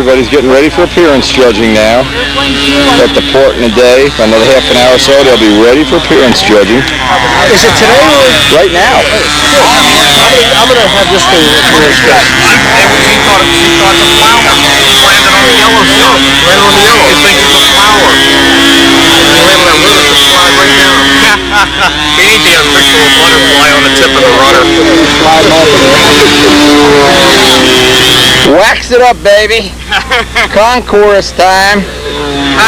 everybody's getting ready for appearance judging now. At the port in a day, for another half an hour or so, they'll be ready for appearance judging. Is it today or? Right now. I'm going to have this thing appearance judged. She thought it's a flower. She landed on the yellow stuff. Landed on the yellow. She thinks it's a flower. She landed on that rudder to slide right down. He needs to get a picture of a butterfly on the tip of the rudder. Wax it up, baby. Concourse time.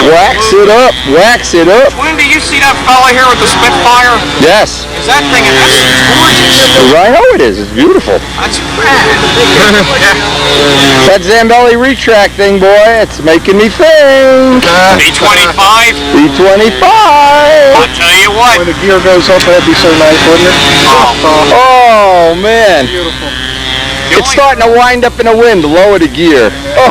Wax it up. Wax it up. Twin, do you see that fella here with the Spitfire? Yes. Is that thing, that's gorgeous. I know it is. It's beautiful. That's rad. That Zambelli retract thing, boy, it's making me think. B25? B25. I'll tell you what. When the gear goes up, that'd be so nice, wouldn't it? Oh man. Beautiful. It's starting to wind up in the wind. Lower the gear. Wait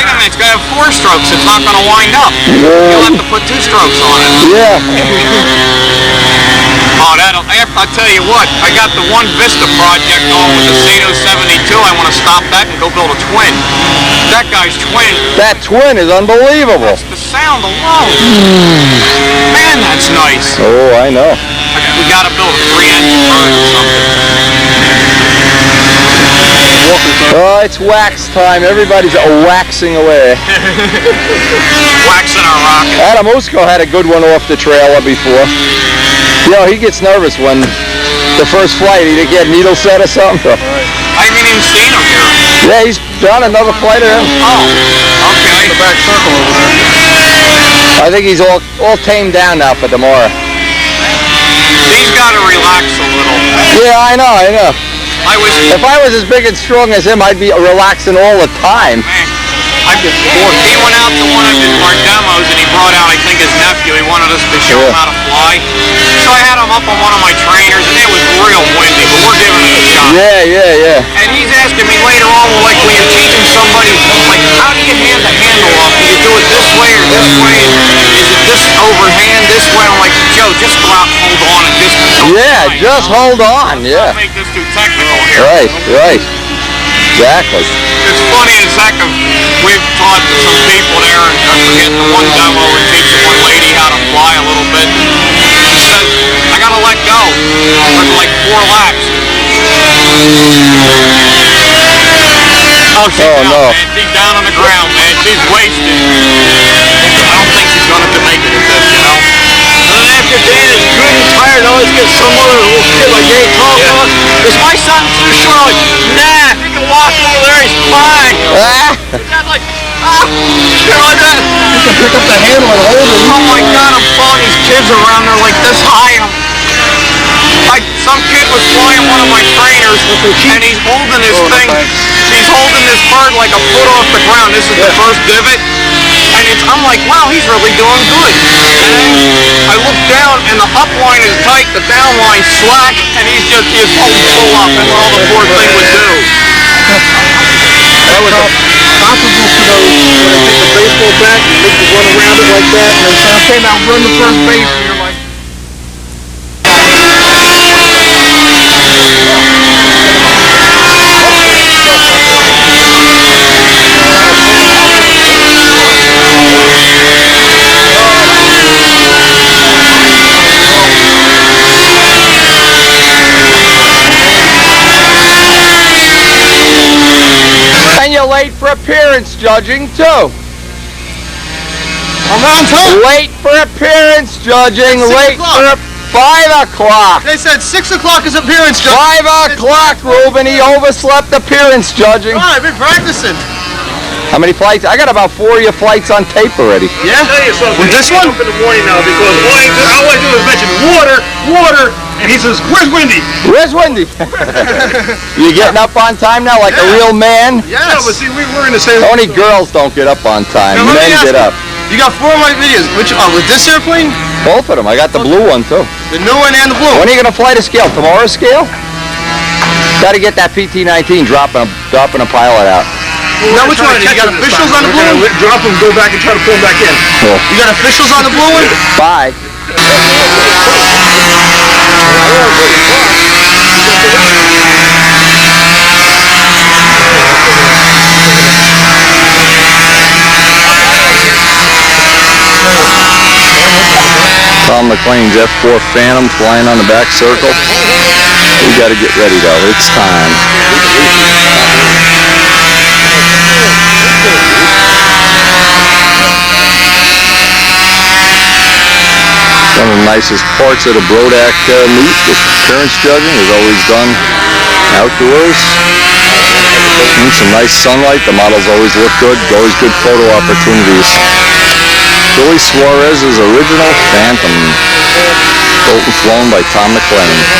a minute, it's going to have 4 strokes. It's not going to wind up. You'll have to put 2 strokes on it. Yeah. Oh, I'll tell you what. I got the one Vista project on with the Sato 72. I want to stop that and go build a twin. That guy's twin. That twin is unbelievable. That's the sound alone. Man, that's nice. Oh, I know. We got to build a 3-engine bird or something. Oh, it's wax time. Everybody's waxing away. Waxing our rocket. Adam Usko had a good one off the trailer before. You know, he gets nervous when the first flight, he get needle set or something. I haven't even seen him here. Yeah, he's done another flight of him. Oh, okay. The back circle over there. I think he's all tamed down now for tomorrow. He's got to relax a little. Yeah, I know. If I was as big and strong as him, I'd be relaxing all the time. Man, he went out to one of our demos and he brought out, I think, his nephew. He wanted us to show him how to fly. So I had him up on one of my trainers and it was real windy, but we're giving it a shot. Yeah. And he's asking me later on, well, like when you're teaching somebody, like, how do you hand the handle off? Do you do it this way or this way? Is it this overhand, this way? I'm like, Joe, just go out and hold on and just just hold on, yeah. Don't make this too technical here. Right. Exactly. It's funny as heck. We've taught some people there, and I forget the one demo we teach one lady how to fly a little bit. She said, I gotta let go for like 4 laps. Oh, man. She's down on the ground, man. She's wasted. I don't think she's gonna make it at this, you know. And after Dan is good and tired, I always get some other little kid like, hey, talk on. Is my son too short? I'm like, nah, he can walk over there, he's fine. Dad's like, you know, like that. You can pick up the handle and hold it. Oh my God, I'm following these kids around. They're like this high. Some kid was flying one of my trainers, and he's holding this thing. He's holding this bird like a foot off the ground. This is the first divot. And I'm like, wow, he's really doing good. And I look down, and the up line is tight, the down line slack, and he's holding full up, and all the poor thing would do. That was comparable to those when they take the baseball bat and make you run around it like that, and they say, okay, now run the first base, and you're like, Late for appearance judging too. I'm on time. Late for appearance judging. Late for 5 o'clock. They said 6 o'clock is appearance judging. 5 o'clock, Ruben. He overslept appearance judging. Oh, I've been practicing. How many flights? I got about 4 of your flights on tape already. Yeah? I'll tell you something. With this one? Up in the morning now because all I do is mention water, and he says, where's Wendy? Where's Wendy? You getting up on time now like a real man? Yes. Yeah, but see, we're in the same... Only girls don't get up on time. Now, let me Men ask get you, up. You got 4 of my videos. Which, with this airplane? Both of them. I got the blue one too. The new one and the blue one. When are you going to fly to scale? Tomorrow's scale? Got to get that PT-19 dropping a pilot out. Now, which one? You got officials on the blue one? Drop him, go back, and try to pull him back in. Cool. You got officials on the blue one? Bye. Tom McLean's F4 Phantom flying on the back circle. We got to get ready though. It's time. One of the nicest parts of the Brodak meet, the appearance judging, is always done outdoors. Some nice sunlight. The models always look good. Always good photo opportunities. Billy Suarez's original Phantom, built and flown by Tom McLean.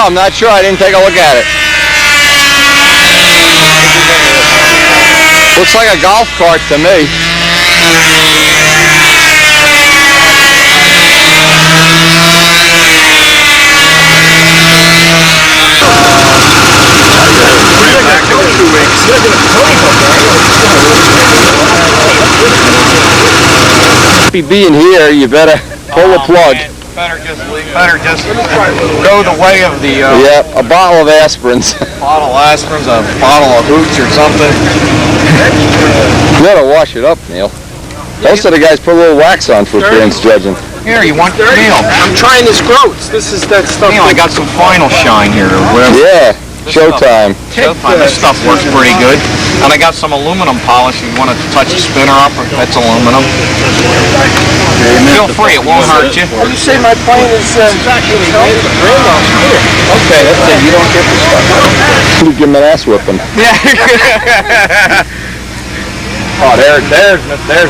know. I'm not sure. I didn't take a look at it. Looks like a golf cart to me. Being here, you better pull the plug. Better just go the way of the... Yep, a bottle of aspirins. Bottle of aspirins, a bottle of hooch or something. You gotta wash it up, Neil. Most of the guys put a little wax on for appearance judging. Here, you want Neil? I'm trying this groats. This is that stuff. Neil, I got some Final Shine here, or whatever. Yeah, showtime. Showtime. This stuff works pretty good. And I got some aluminum polish. If you want to touch a spinner up, that's aluminum. Feel free, it won't hurt you. You say my plane is exactly Okay, that's it. You don't get the stuff. You give him an ass whipping. Yeah. Oh, there's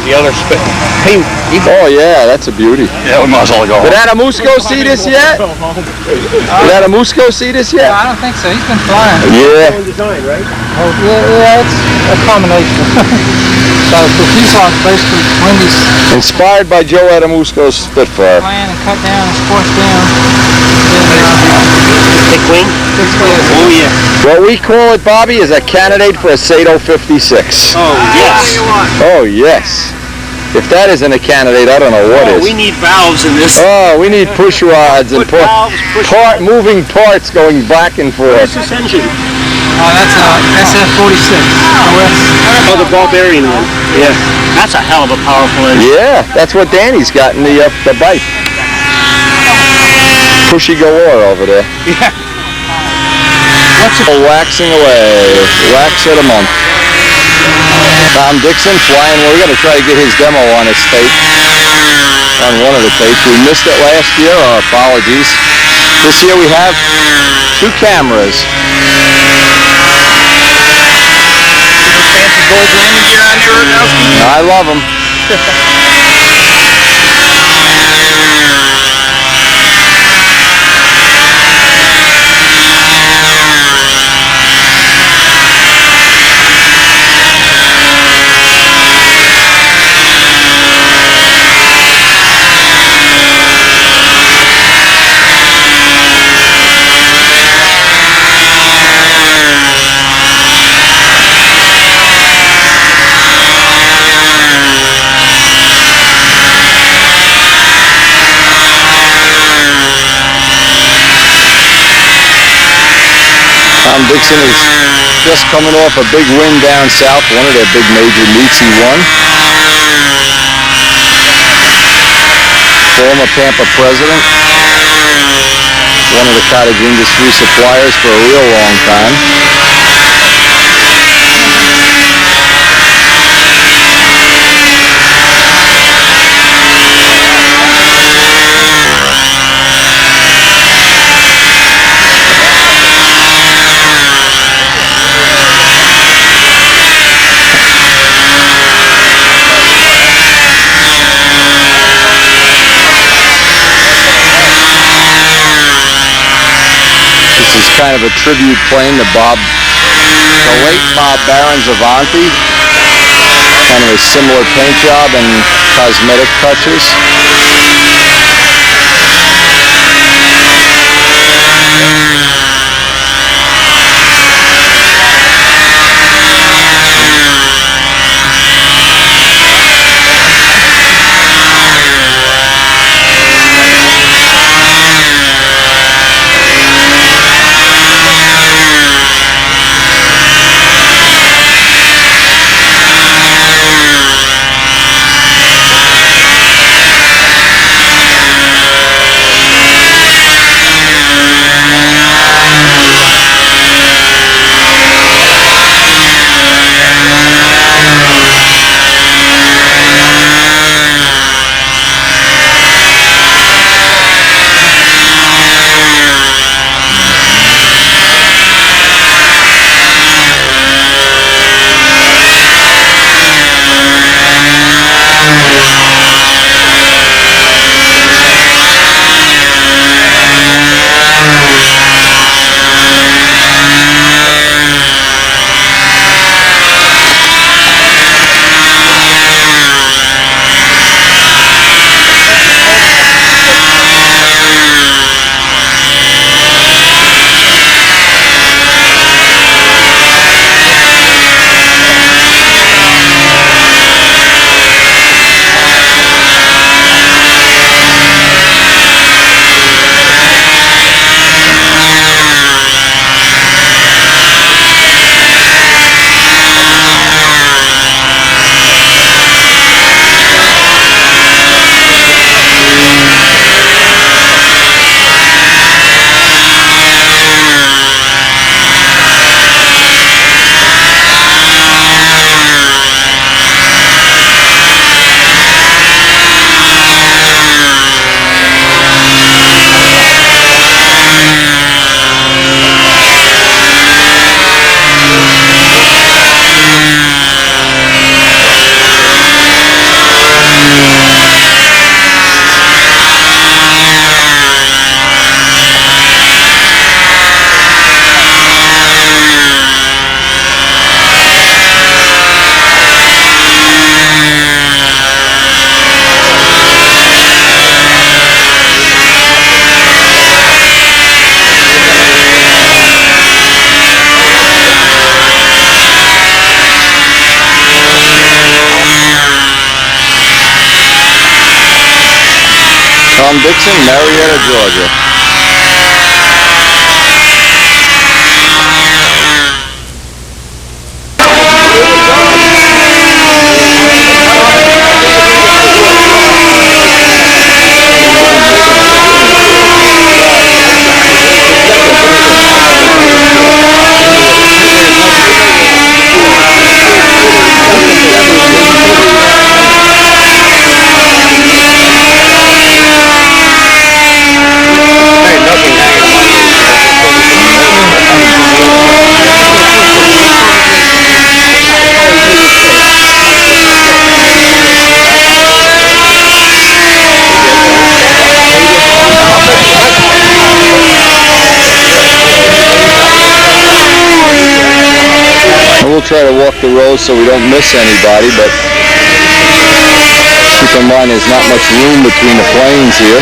the other spin. Hey, Oh yeah, that's a beauty. Yeah, we might as well go Did Adamusco see this yet? Did Adamusco see this yet? I don't think so. He's been flying. Yeah. design, right? Oh, yeah, it's a combination. So the fuselage basically Wendy's Inspired by Joe Adamusco's Spitfire. flying and cut down and squashed down. Thick wing? Oh, yeah. What we call it, Bobby, is a candidate for a Sato 56. Oh, yes. Oh yes. If that isn't a candidate, I don't know what is. We need valves in this. Oh, we need push rods and Put valves, push moving parts going back and Where's forth. this engine? Oh, that's a SF-46. Oh, the Barbarian one. Yeah. That's a hell of a powerful engine. Yeah, that's what Danny's got in the bike. Pushy galore over there. Yeah. Waxing away. Wax it a month. Tom Dixon flying. Well, we got to try to get his demo on his tape. On one of the tapes. We missed it last year. Our apologies. This year we have 2 cameras. Fancy gold landing gear on there, Rodowski? I love them. Tom Dixon is just coming off a big win down south, one of their big major meets he won. Former Pampa president, one of the cottage industry suppliers for a real long time. This is kind of a tribute plane to the late Bob Barron's Avanti. Kind of a similar paint job and cosmetic touches. Dixon, Marietta, Georgia. We'll try to walk the road so we don't miss anybody, but keep in mind there's not much room between the planes here.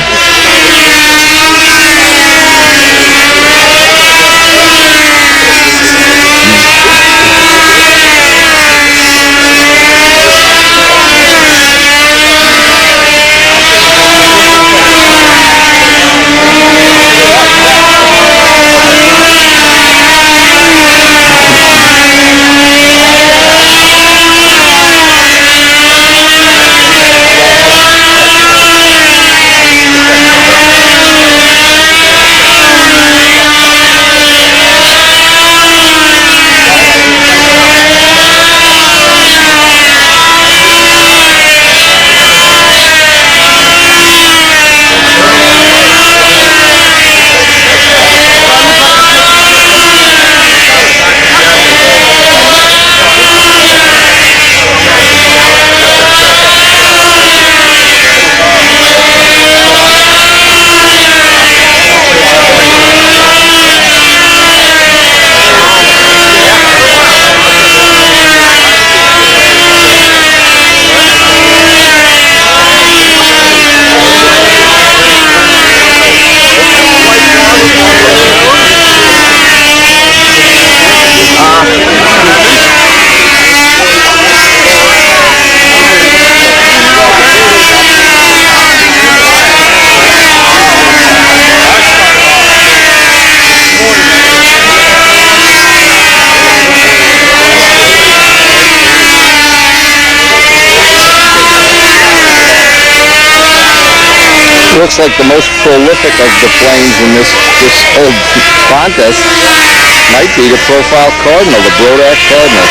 Looks like the most prolific of the planes in this whole contest might be the profile Cardinal, the Brodak Cardinal.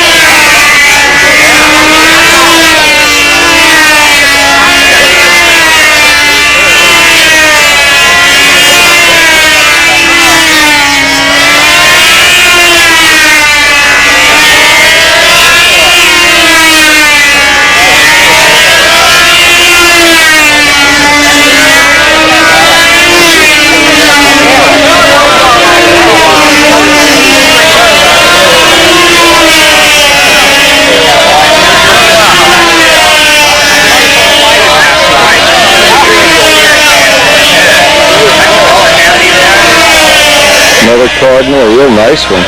Another Cardinal, a real nice one.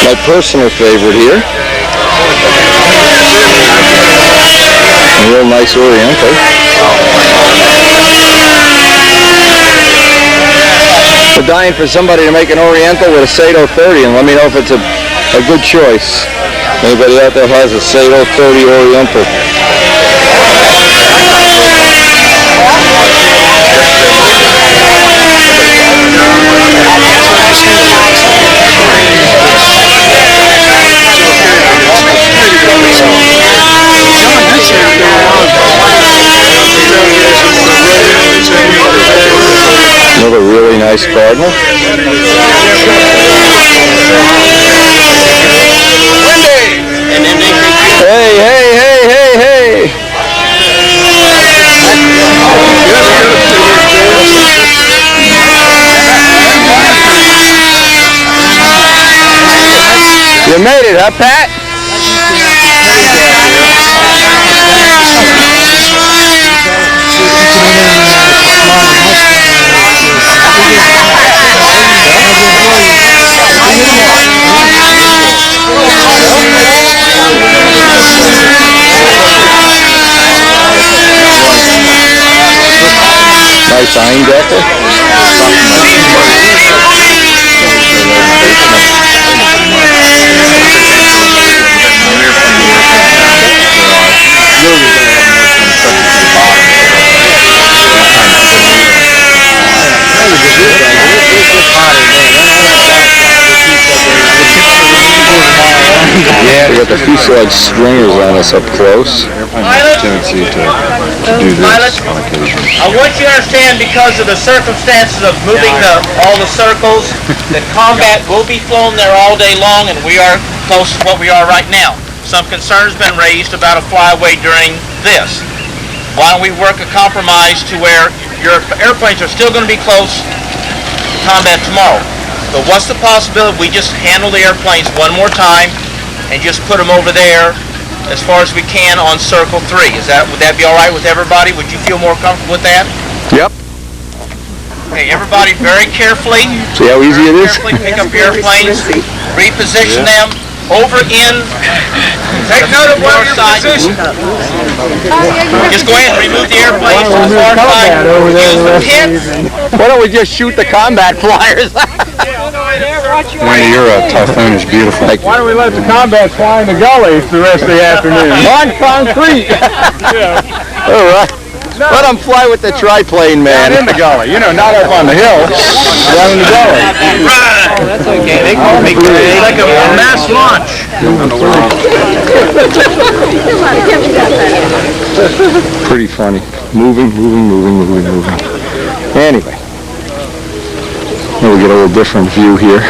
My personal favorite here. A real nice Oriental. We're dying for somebody to make an Oriental with a Sato 30, and let me know if it's a good choice. Anybody out there has a Sato 30 Oriental? Another really nice Cardinal. Hey, hey, hey, hey, hey! You made it, huh, Pat? nice Eindecker. Yeah, we got the fuselage stringers on us up close. Tendency to do this on occasion. I want you to understand, because of the circumstances of moving all the circles, the combat will be flown there all day long, and we are close to what we are right now. Some concern has been raised about a flyaway during this. Why don't we work a compromise to where your airplanes are still going to be close to combat tomorrow? But what's the possibility we just handle the airplanes one more time and just put them over there as far as we can on Circle 3? Would that be all right with everybody? Would you feel more comfortable with that? Yep. Okay, everybody very carefully. See how easy it is? Carefully pick up your airplanes, reposition them over in. Take note of where your side. position. Just go ahead and remove the airplanes from the far side. Use the pits. Why don't we just shoot the combat flyers? Wendy, you're a tough and it's beautiful. Why don't we let the combat fly in the gully the rest of the afternoon? On concrete. All right. Let them fly with the triplane, man. Not in the gully, you know, not up on the hill, down in the gully. Oh, that's okay. They call me crazy. Like a mass launch. Pretty funny. Moving. Anyway. Now we get a little different view here.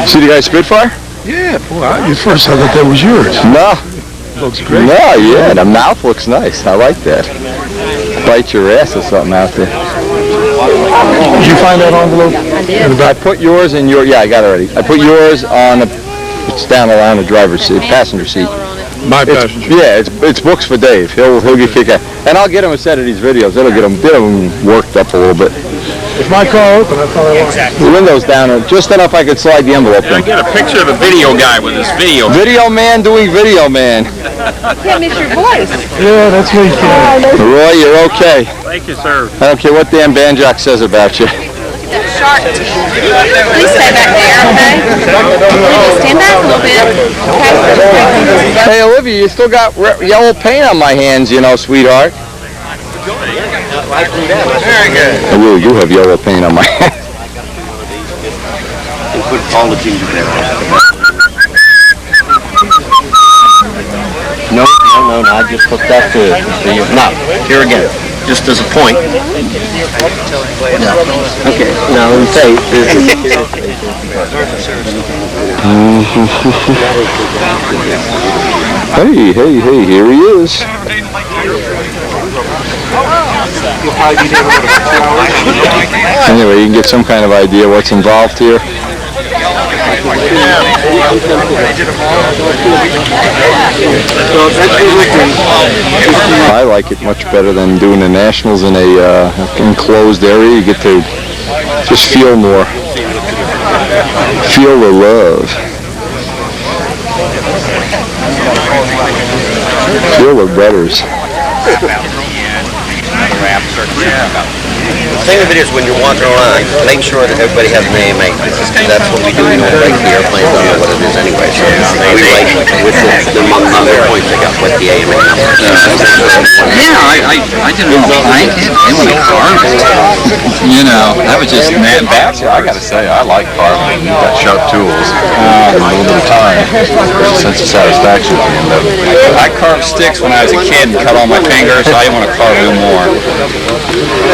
See the guy Spitfire? Yeah, boy, at first I thought that was yours. No. Looks great. No, yeah, the mouth looks nice. I like that. Bite your ass or something out there. Did you find that envelope? I did. I put yours in your, yeah, I got it already. I put yours on, it's down around the driver's seat, passenger seat. My passenger. Yeah, it's books for Dave. He'll get kicked out. And I'll get him a set of these videos. It'll get him worked up a little bit. Is my car open? That's all I want. The window's down, just enough I could slide the envelope in. I get a picture of a video guy with his video. Video man doing video man. Can't miss your voice. Yeah, that's me. Roy, you're okay. Thank you, sir. I don't care what Dan Banjak says about you. Shark. Please stay back there, okay? Please stand back a little bit. Okay? Hey, Olivia, you still got yellow paint on my hands, you know, sweetheart. Very good. I really do have yellow paint on my hands. Put all the ginger there. No, I just put that to no, here again, just as a point. No. Okay, now let me say, Hey, here he is. Anyway, you can get some kind of idea what's involved here. I like it much better than doing the Nationals in a enclosed area. You get to just feel more. Feel the love. Feel the brothers. the thing of it is when you're walking around, make sure that everybody has an AMA. That's what we do. We don't break the airplanes, don't know what it is anyway. So we like with the other points they got with the AMA number. Yeah, I didn't mind it. It was garbage. You know, that was just mad bad. I gotta say, I like carving. You've got sharp tools. A little bit of time. There's a sense of satisfaction at the end of it. I carved sticks when I was a kid and cut all my fingers, so I didn't want to carve no more.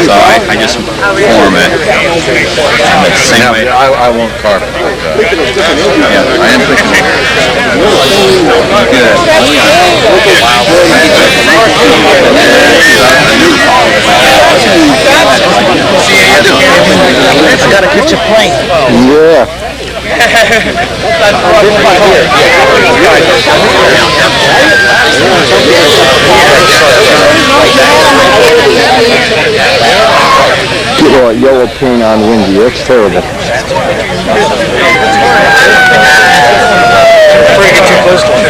So I just form it. And the same way. I won't carve it like that. Yeah, I am thinking good. I gotta catch a plane. Yeah. Get Oh, yellow paint on Windy. That's terrible. Before you get too close to it.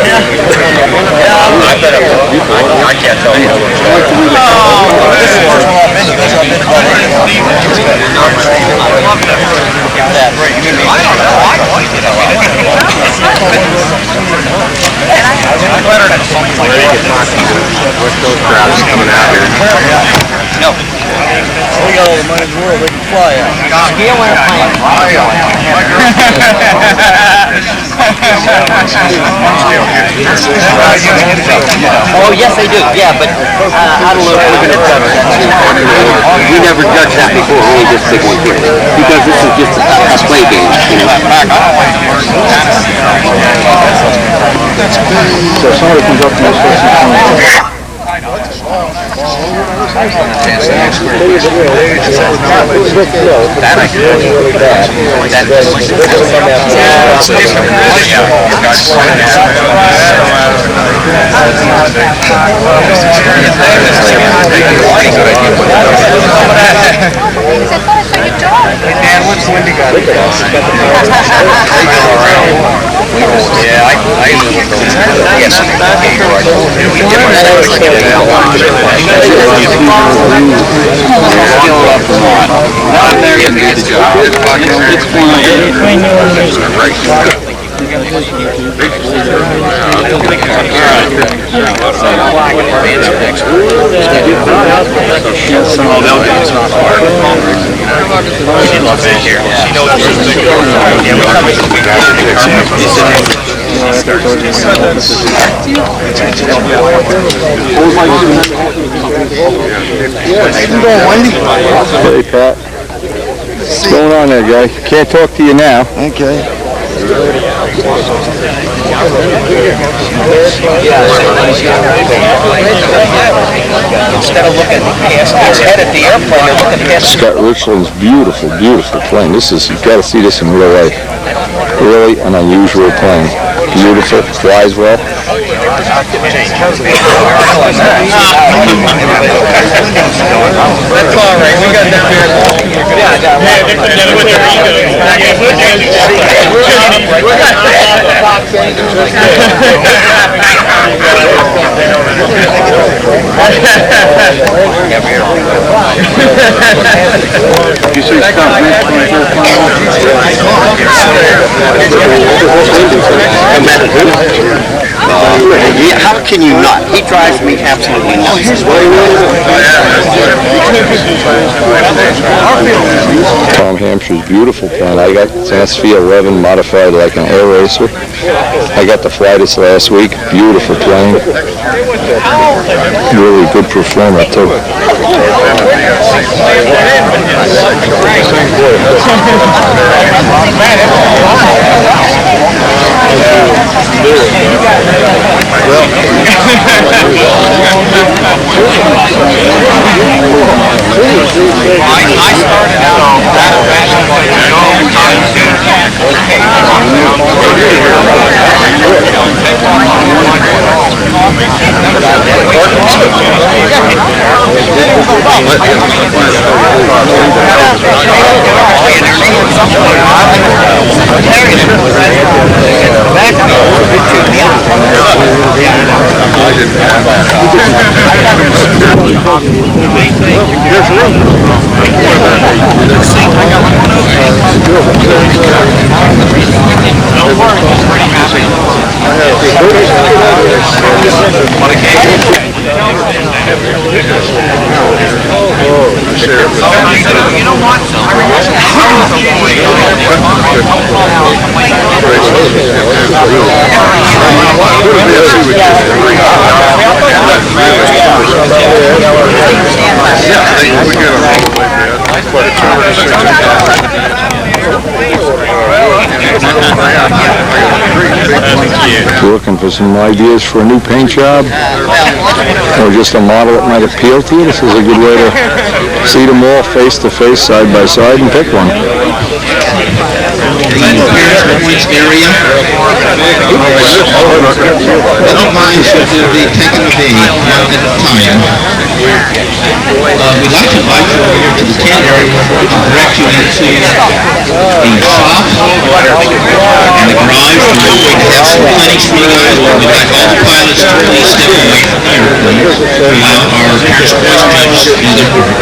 I can't tell you. What's those crowds coming out here? No. We got all the money in the world, they can fly out. Oh, yes, they do. Yeah, but I don't know if we're going to judge that. We never judged that before, only this big one here. Because this is just a play game, you know. So somebody comes up to this person. Dan, what's Wendy got? Yeah, I yes. She loves it here. She knows Hey, Pat. What's going on there, guy? Can't talk to you now. Okay. Instead of looking past his head at the airplane, you're looking past Scott Richland's beautiful, beautiful plane. This is, you've got to see this in real life. Really an unusual plane. Beautiful, flies well. That's all right. We got down here. You see yeah, how can you not? He drives me absolutely nuts. Tom Hampshire's beautiful plane. I got Sansevia 11 modified like an air racer. I got to fly this last week. Beautiful plane. Really good performer too. I started out Looking for some ideas for a new paint job, or just a model that might appeal to you? This is a good way to see them all face to face, side by side, and pick one. Area. don't mind if you'll be taking a beat one at a time. We'd like to invite you over here to the tent area and direct you into the shop and the garage. We're going to have some clinics for you guys. We'd like all the pilots to please step away from the airplane while our parents' questions do their work.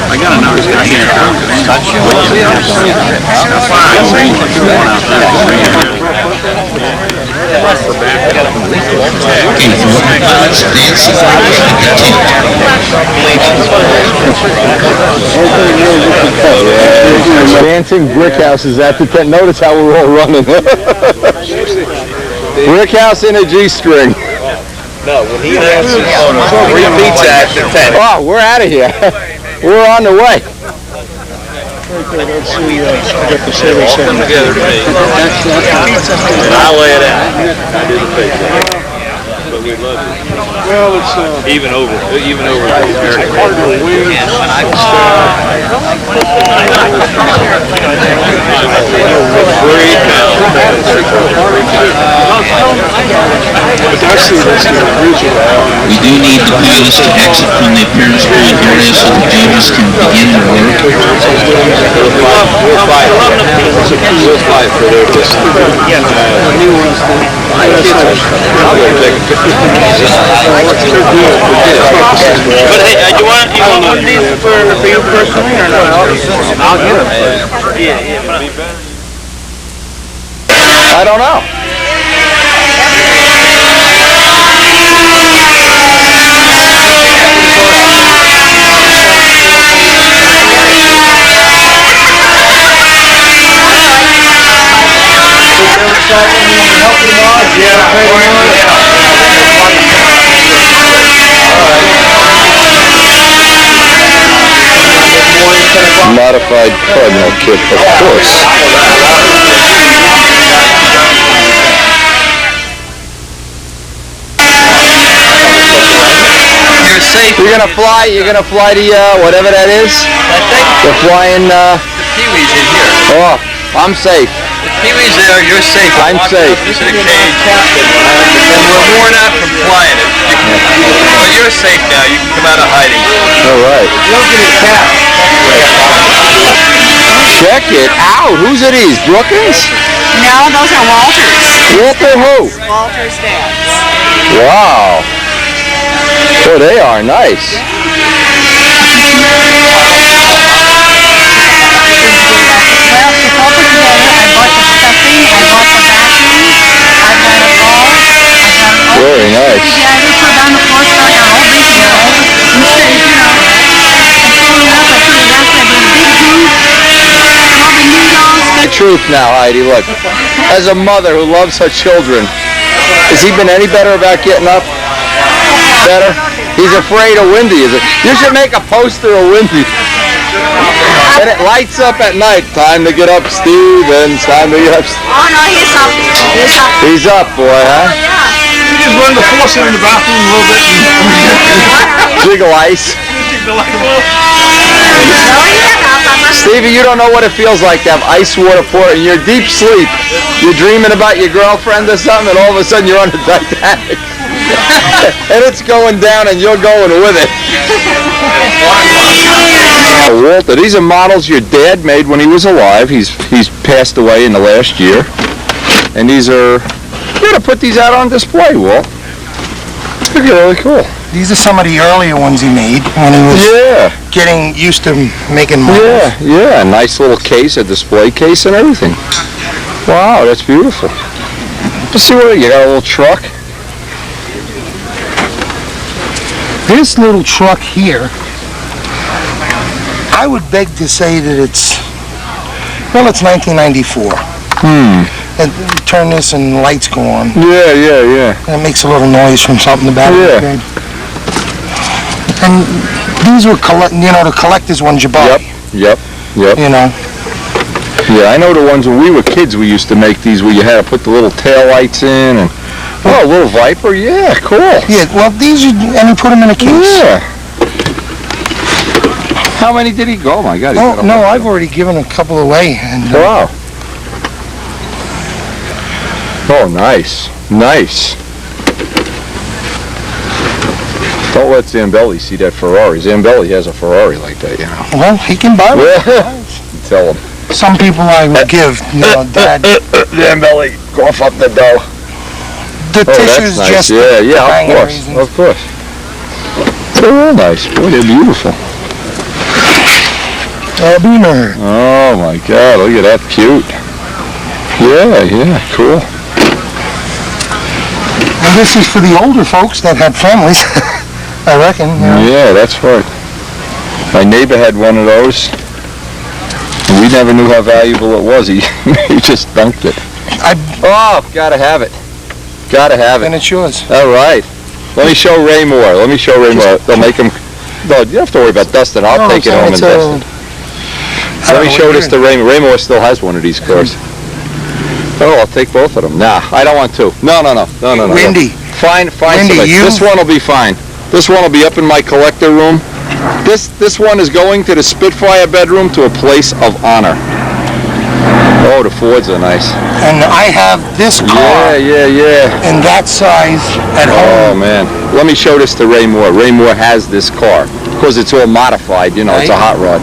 I got another guy here. Dancing brick houses at the tent. Notice how we're all running. Brick house in a G-string. No, when he announces free pizza after 10. Oh, we're out of here. We're on the way. Come together to me. And I'll lay it out. I do the pizza. But we love it. Well, it's Even over the American. hard to win. We do need the pilots to exit from the appearance point area so the babies can begin their work. We'll fight for their distance. But hey, you want these for you personally or not? I'll get them. I don't know. Modified Cardinal kit, of course. You're safe. You're gonna fly to whatever that is? You're flying Pee-wee's in here. oh, I'm safe. Pee-wee's there, you're safe. I'm safe. This is a cage. And we're worn out from flying it. But you're safe now. You can come out of hiding. All right. Check it out. Whose are these? Brookins? No, those are Walters. Walter who? Walters dads. Wow. Oh, they are nice. Very nice. The truth now, Heidi, look. As a mother who loves her children, has he been any better about getting up? Better? He's afraid of Windy, is it? You should make a poster of Windy. And it lights up at night. Time to get up, Steve, and it's time to get up. Oh no, he's up. He's up. He's up, boy, huh? You just run the faucet in the bathroom a little bit and Jiggle ice. Stevie, you don't know what it feels like to have ice water pouring in your deep sleep. You're dreaming about your girlfriend or something, and all of a sudden you're on the Titanic. And it's going down, and you're going with it. Walter, these are models your dad made when he was alive. He's passed away in the last year. And these are... You're going to put these out on display, Walt. They're really cool. These are some of the earlier ones he made when he was getting used to making models. Yeah, a nice little case, a display case and everything. Wow, that's beautiful. Let's see what you got, a little truck. This little truck here, I would beg to say that it's 1994. And you turn this and lights go on. Yeah. And it makes a little noise from something about it. And these were the collector's ones you buy. Yep. You know. Yeah, I know the ones when we were kids we used to make these where you had to put the little tail lights in and a little Viper, yeah, cool. Yeah, well these and he put them in a case. Yeah. How many did he go? Oh my God. Oh, no, I've already given a couple away. And, wow. Oh, nice. Don't let Zambelli see that Ferrari. Zambelli has a Ferrari like that, you know. Well, he can buy one. Tell him. Some people I would give, Dad. Zambelli, cough up the dough. The tissue's nice. just of course. They're all nice. Boy, they're beautiful. Beamer. Oh my God, look at that, cute. Yeah, cool. And this is for the older folks that had families, I reckon. Yeah, that's right. My neighbor had one of those. And we never knew how valuable it was. He just dunked it. Gotta have it. And it's yours. All right. Let me show Ray more. They'll make him. No, you don't have to worry about dusting. I'll take it home and dust it. Let me show this to Raymore. Raymore still has one of these cars. Oh, I'll take both of them. Nah, I don't want to. No. Windy. Fine. This one will be fine. This one will be up in my collector room. This one is going to the Spitfire bedroom to a place of honor. Oh, the Fords are nice. And I have this car. Yeah. In that size at home. Oh man. Let me show this to Ray Moore. Ray Moore has this car because it's all modified. It's a hot rod.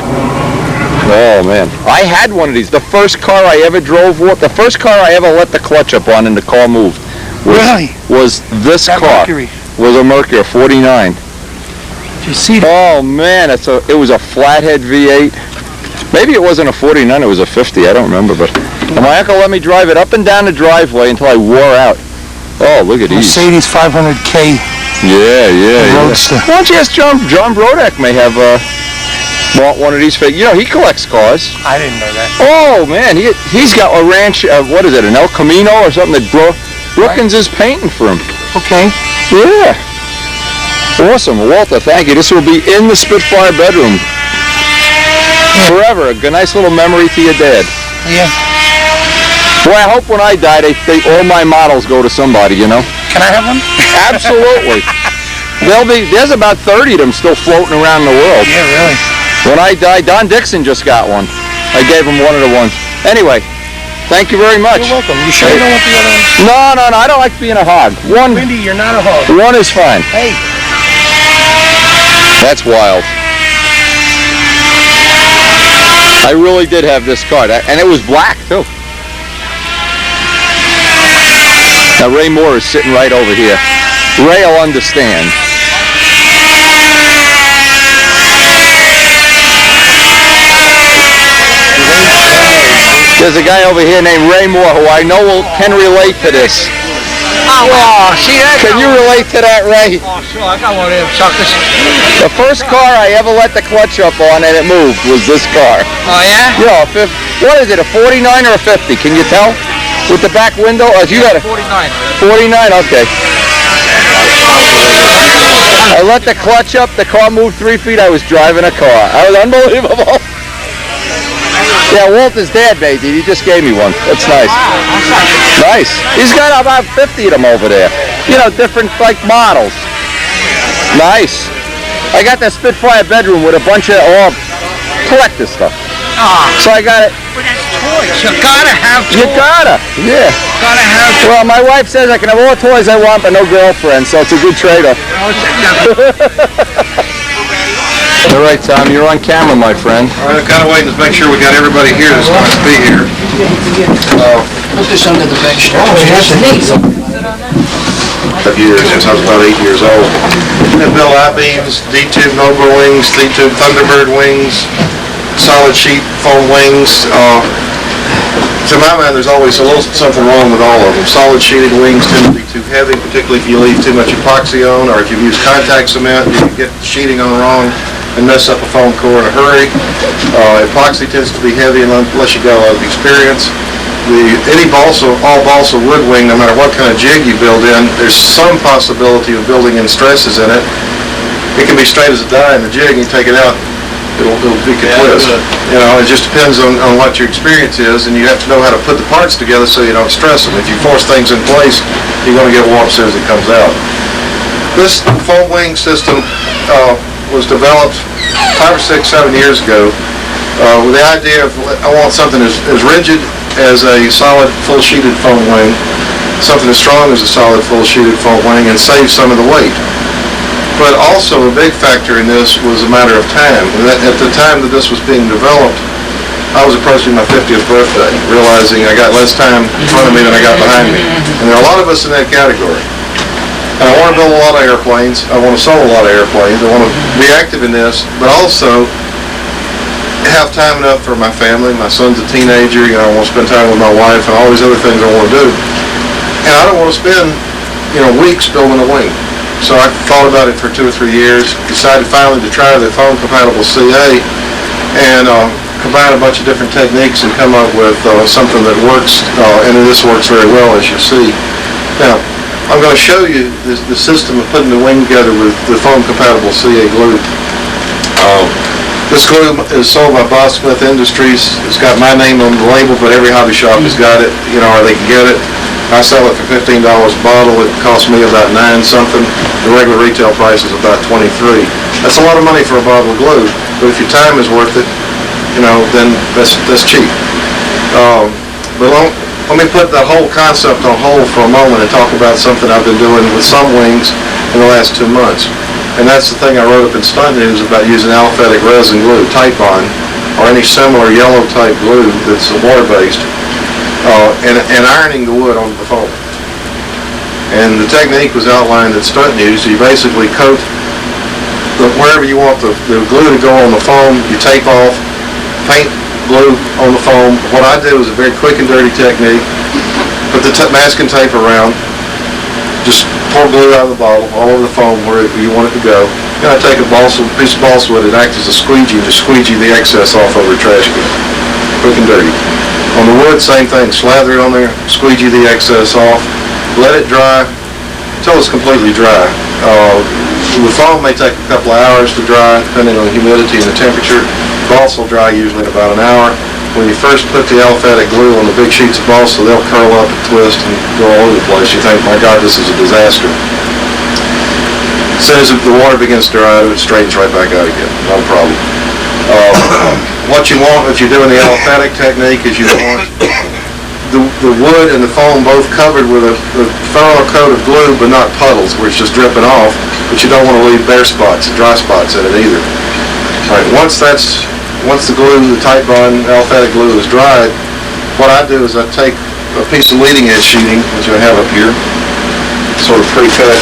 Oh man, I had one of these. The first car I ever drove, the first car I ever let the clutch up on and the car moved was this car. Mercury. Was a Mercury, a 49. Did you see that? Oh man, it was a flathead V8. Maybe it wasn't a 49, it was a 50. I don't remember, but my uncle let me drive it up and down the driveway until I wore out. Oh, look at these. Mercedes 500K. Yeah. Roadster. Why don't you ask John Brodak may have want one of these. He collects cars. I didn't know that. Oh man, he's got a ranch. What is it? An El Camino or something that Brookins is painting for him. Okay. Yeah. Awesome, Walter. Thank you. This will be in the Spitfire bedroom forever. A nice little memory to your dad. Yeah. Boy, I hope when I die, all my models go to somebody. Can I have one? Absolutely. There's about 30 of them still floating around the world. Yeah, really. When I die, Don Dixon just got one. I gave him one of the ones. Anyway, thank you very much. You're welcome. You sure you don't want the other one? No, I don't like being a hog. One. Windy, you're not a hog. One is fine. Hey. That's wild. I really did have this car, and it was black too. Now Ray Moore is sitting right over here. Ray will understand. There's a guy over here named Ray Moore who I know can relate to this. Oh, see that? Can you relate to that, Ray? Oh, sure. I got one of them suckers. The first car I ever let the clutch up on and it moved was this car. Oh, yeah? Yeah, what is it, a 49 or a 50? Can you tell? With the back window? You got a 49. 49? Okay. I let the clutch up, the car moved 3 feet, I was driving a car. I was unbelievable. Yeah, Walter's dad made it. He just gave me one. That's nice. Nice. He's got about 50 of them over there. Different models. Nice. I got that Spitfire bedroom with a bunch of collector stuff. So I got it. But that's toys. You gotta have toys. You gotta. Yeah. Gotta have toys. Well, my wife says I can have all the toys I want, but no girlfriend, so it's a good trade-off. All right, Tom, you're on camera, my friend. All right, I'm kind of waiting to make sure we got everybody here that's going to be here. Put this under the bench. Years since I was about 8 years old. And built I-beams, D-tube Nobler wings, D-tube Thunderbird wings, solid sheet foam wings. To my mind, there's always a little something wrong with all of them. Solid sheeted wings tend to be too heavy, particularly if you leave too much epoxy on, or if you use contact cement, you can get the sheeting on wrong and mess up a foam core in a hurry. Epoxy tends to be heavy unless you got a lot of experience. All balsa wood wing, no matter what kind of jig you build in, there's some possibility of building in stresses in it. It can be straight as a die in the jig, and you take it out, it'll be twist. You know, it just depends on what your experience is, and you have to know how to put the parts together so you don't stress them. If you force things in place, you're going to get warp as soon as it comes out. This foam wing system was developed 5 or 6, 7 years ago with the idea of I want something as rigid as a solid full sheeted foam wing, something as strong as a solid full sheeted foam wing, and save some of the weight. But also a big factor in this was a matter of time. At the time that this was being developed, I was approaching my 50th birthday, realizing I got less time in front of me than I got behind me. And there are a lot of us in that category. And I want to build a lot of airplanes. I want to sell a lot of airplanes. I want to be active in this, but also have time enough for my family. My son's a teenager. You know, I want to spend time with my wife and all these other things I want to do. And I don't want to spend, weeks building a wing. So I thought about it for 2 or 3 years, decided finally to try the foam compatible CA, and combine a bunch of different techniques and come up with something that works, and this works very well, as you see. Now, I'm going to show you the system of putting the wing together with the foam compatible CA glue. This glue is sold by Boss Smith Industries. It's got my name on the label, but every hobby shop has got it, or they can get it. I sell it for $15 a bottle. It costs me about $9 something. The regular retail price is about $23. That's a lot of money for a bottle of glue, but if your time is worth it, then that's cheap. But let me put that whole concept on hold for a moment and talk about something I've been doing with some wings in the last 2 months. And that's the thing I wrote up in Stunt News about using aliphatic resin glue, Type-On, or any similar yellow type glue that's water-based. And ironing the wood onto the foam. And the technique was outlined at Stunt News. You basically coat wherever you want the glue to go on the foam, you tape off, paint glue on the foam. What I do is a very quick and dirty technique. Put the masking tape around, just pour glue out of the bottle all over the foam wherever you want it to go. Then I take a piece of balsa wood and act as a squeegee to squeegee the excess off over a trash can. Quick and dirty. On the wood, same thing. Slather it on there, squeegee the excess off, let it dry until it's completely dry. The foam may take a couple of hours to dry, depending on the humidity and the temperature. Balsa will dry usually in about an hour. When you first put the aliphatic glue on the big sheets of balsa, they'll curl up and twist and go all over the place. You think, my God, this is a disaster. As soon as the water begins to dry, it straightens right back out again. Not a problem. What you want if you're doing the aliphatic technique is you want the wood and the foam both covered with a thorough coat of glue, but not puddles where it's just dripping off, but you don't want to leave bare spots, dry spots in it either. All right, once the glue, the Type-On aliphatic glue is dried, what I do is I take a piece of leading edge sheeting, which I have up here, sort of pre-cut,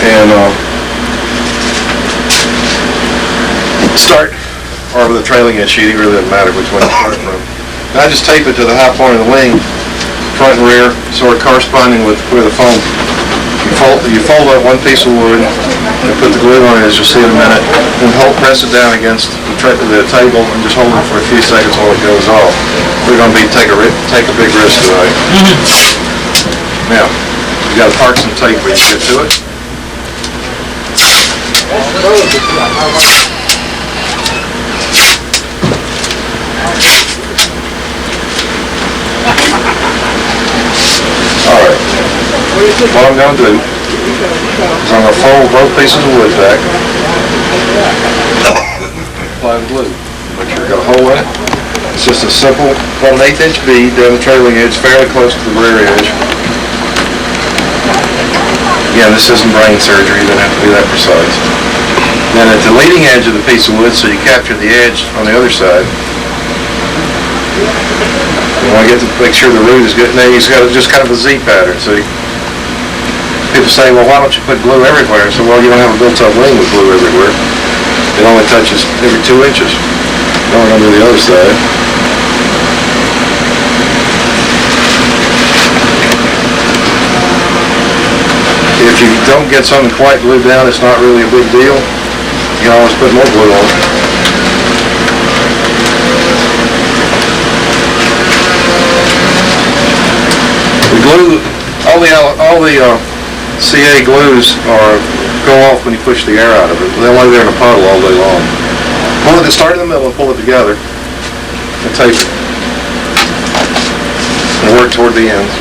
and start, or with a trailing edge sheeting, really doesn't matter which one you start from. And I just tape it to the high point of the wing, front and rear, sort of corresponding with where the foam. You fold up one piece of wood and put the glue on it, as you'll see in a minute, and press it down against the table and just hold it for a few seconds while it goes off. We're going to take a big risk tonight. Now, you got to park some tape when you get to it. Alright, what I'm going to do is I'm going to fold both pieces of wood back, apply the glue, make sure you got a hole in it. It's just a simple, about an 1/8 inch bead down the trailing edge, fairly close to the rear edge. Again, this isn't brain surgery, you don't have to be that precise. Then at the leading edge of the piece of wood, so you capture the edge on the other side, you want to make sure the root is good. Now you've got just kind of a Z pattern. So people say, well, why don't you put glue everywhere? So, well, you don't have a built-up wing with glue everywhere. It only touches every 2 inches. Now we're going to do the other side. If you don't get something quite glued down, it's not really a big deal. You can always put more glue on it. The glue, all the CA glues go off when you push the air out of it. They'll lay there in a puddle all day long. Start in the middle and pull it together and tape it. And work toward the ends.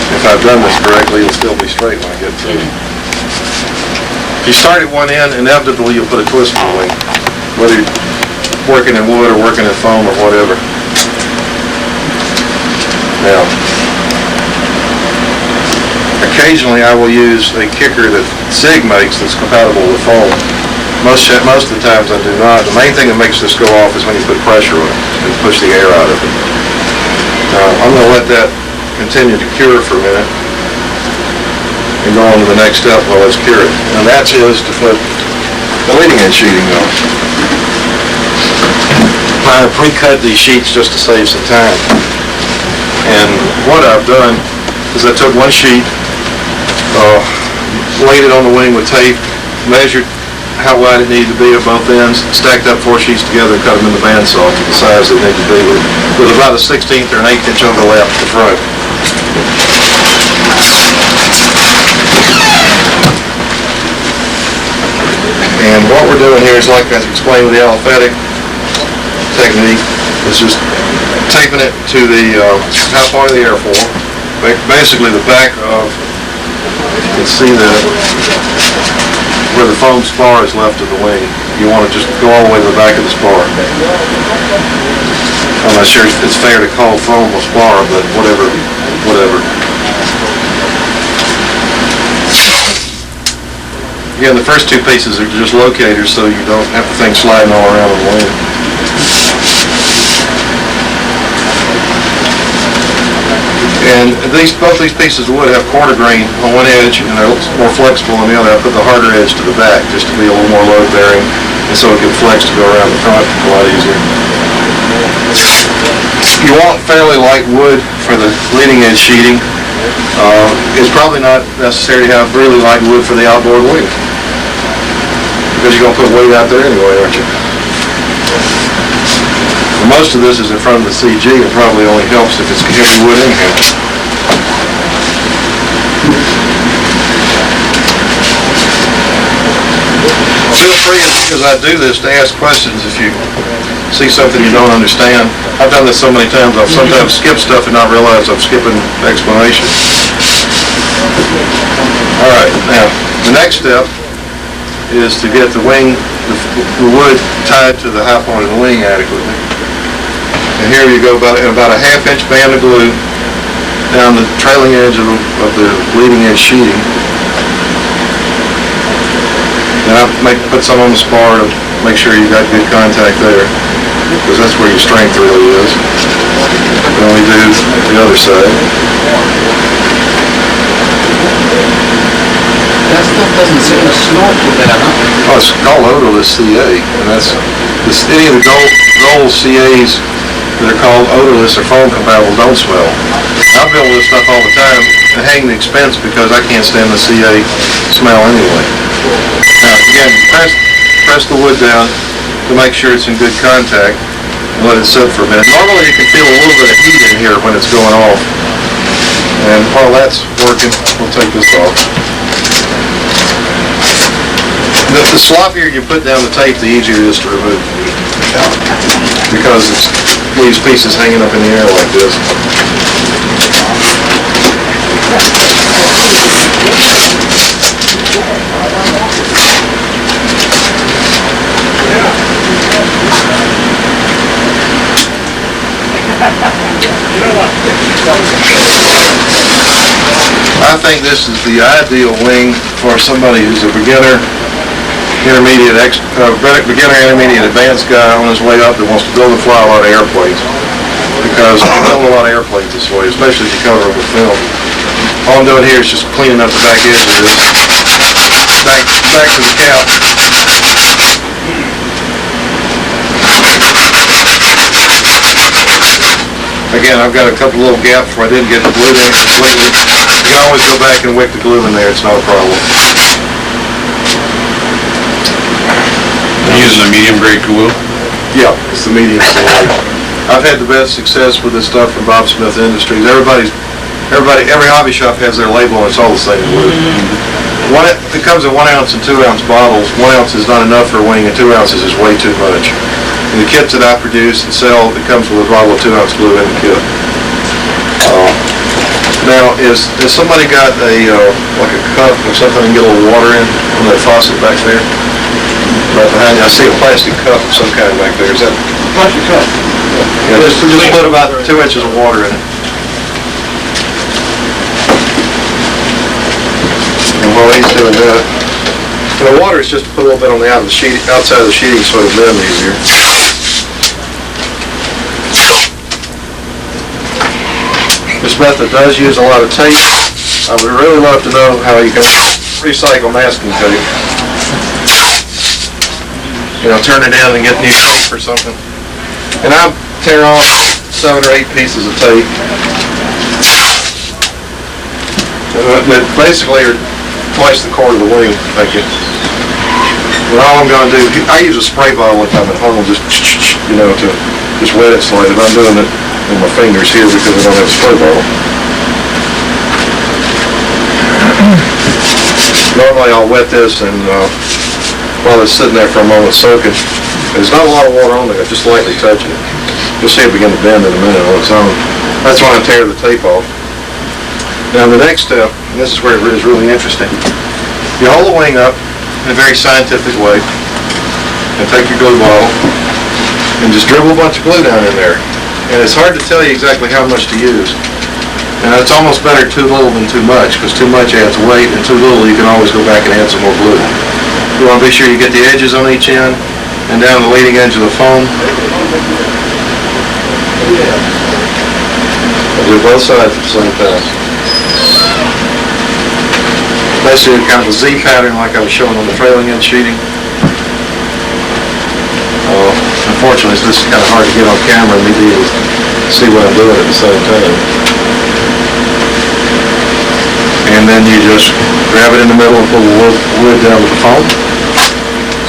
If I've done this correctly, it'll still be straight when I get to it. If you start at one end, inevitably you'll put a twist in the wing, whether you're working in wood or working in foam or whatever. Now, occasionally I will use a kicker that SIG makes that's compatible with foam. Most of the times I do not. The main thing that makes this go off is when you put pressure on it and push the air out of it. I'm going to let that continue to cure for a minute and go on to the next step while it's curing. And that is to put the leading edge sheeting on. I pre-cut these sheets just to save some time. And what I've done is I took one sheet, laid it on the wing with tape, measured how wide it needed to be at both ends, stacked up 4 sheets together, cut them in the bandsaw to the size they need to be with about a 16th or an 1/8 inch overlap at the front. And what we're doing here is, like I explained with the aliphatic technique, is just taping it to the top point of the airfoil, basically the back of, you can see that where the foam spar is left of the wing. You want to just go all the way to the back of the spar. I'm not sure it's fair to call foam a spar, but whatever. Again, the first 2 pieces are just locators, so you don't have the thing sliding all around the wing. And both these pieces of wood have quarter grain on one edge, and they're more flexible on the other. I put the harder edge to the back just to be a little more load bearing, and so it can flex to go around the front a lot easier. You want fairly light wood for the leading edge sheeting. It's probably not necessary to have really light wood for the outboard wing, because you're going to put weight out there anyway, aren't you? Most of this is in front of the CG, and probably only helps if it's heavy wood anyhow. Feel free, as I do this, to ask questions if you see something you don't understand. I've done this so many times, I'll sometimes skip stuff and not realize I'm skipping explanation. Alright, now, the next step is to get the wing, the wood tied to the high point of the wing adequately. And here you go about a 1/2 inch band of glue down the trailing edge of the leading edge sheeting. And I put some on the spar to make sure you got good contact there, because that's where your strength really is. And then we do the other side. That stuff doesn't seem to snort too bad, huh? Oh, it's called odorless CA, and that's any of the gold CAs that are called odorless or foam compatible don't smell. I build this stuff all the time and hang the expense because I can't stand the CA smell anyway. Now again, press the wood down to make sure it's in good contact and let it sit for a minute. Normally you can feel a little bit of heat in here when it's going off. And while that's working, we'll take this off. The sloppier you put down the tape, the easier it is to remove, because it leaves pieces hanging up in the air like this. I think this is the ideal wing for somebody who's a beginner, intermediate, advanced guy on his way up that wants to build and fly a lot of airplanes. Because you build a lot of airplanes this way, especially if you cover them with film. All I'm doing here is just cleaning up the back edge of this. Back to the cap. Again, I've got a couple little gaps where I didn't get the glue in completely. You can always go back and wick the glue in there, it's not a problem. You're using a medium grade glue? Yeah, it's the medium grade. I've had the best success with this stuff from Bob Smith Industries. Everybody's every hobby shop has their label and it's all the same glue. It comes in 1 ounce and 2 ounce bottles. 1 ounce is not enough for a wing and 2 ounces is way too much. In the kits that I produce and sell, it comes with a bottle of 2 ounce glue in the kit. Now, is somebody got a like a cup or something and get a little water in on that faucet back there? Right behind you, I see a plastic cup of some kind back there. Is that Plastic cup. Yeah, just put about 2 inches of water in it. And while he's doing that, and the water is just to put a little bit on the outside of the sheeting so it'll blend easier. This method does use a lot of tape. I would really love to know how you can recycle masking tape. You know, turn it in and get new tape or something. And I tear off 7 or 8 pieces of tape. That basically are twice the cord of the wing. Thank you. And all I'm going to do, I use a spray bottle if I'm at home, just, you know, to just wet it slightly. But I'm doing it with my fingers here because I don't have a spray bottle. Normally I'll wet this and while it's sitting there for a moment soaking, there's not a lot of water on there, just lightly touching it. You'll see it begin to bend in a minute on its own. That's when I tear the tape off. Now the next step, and this is where it is really interesting, you hold the wing up in a very scientific way and take your glue bottle and just dribble a bunch of glue down in there. And it's hard to tell you exactly how much to use. And it's almost better too little than too much, because too much adds weight, and too little you can always go back and add some more glue. You want to be sure you get the edges on each end and down the leading edge of the foam. I'll do both sides at the same time. Basically kind of a Z pattern like I was showing on the trailing edge sheeting. Unfortunately, this is kind of hard to get on camera and me to see what I'm doing at the same time. And then you just grab it in the middle and pull the wood down with the foam.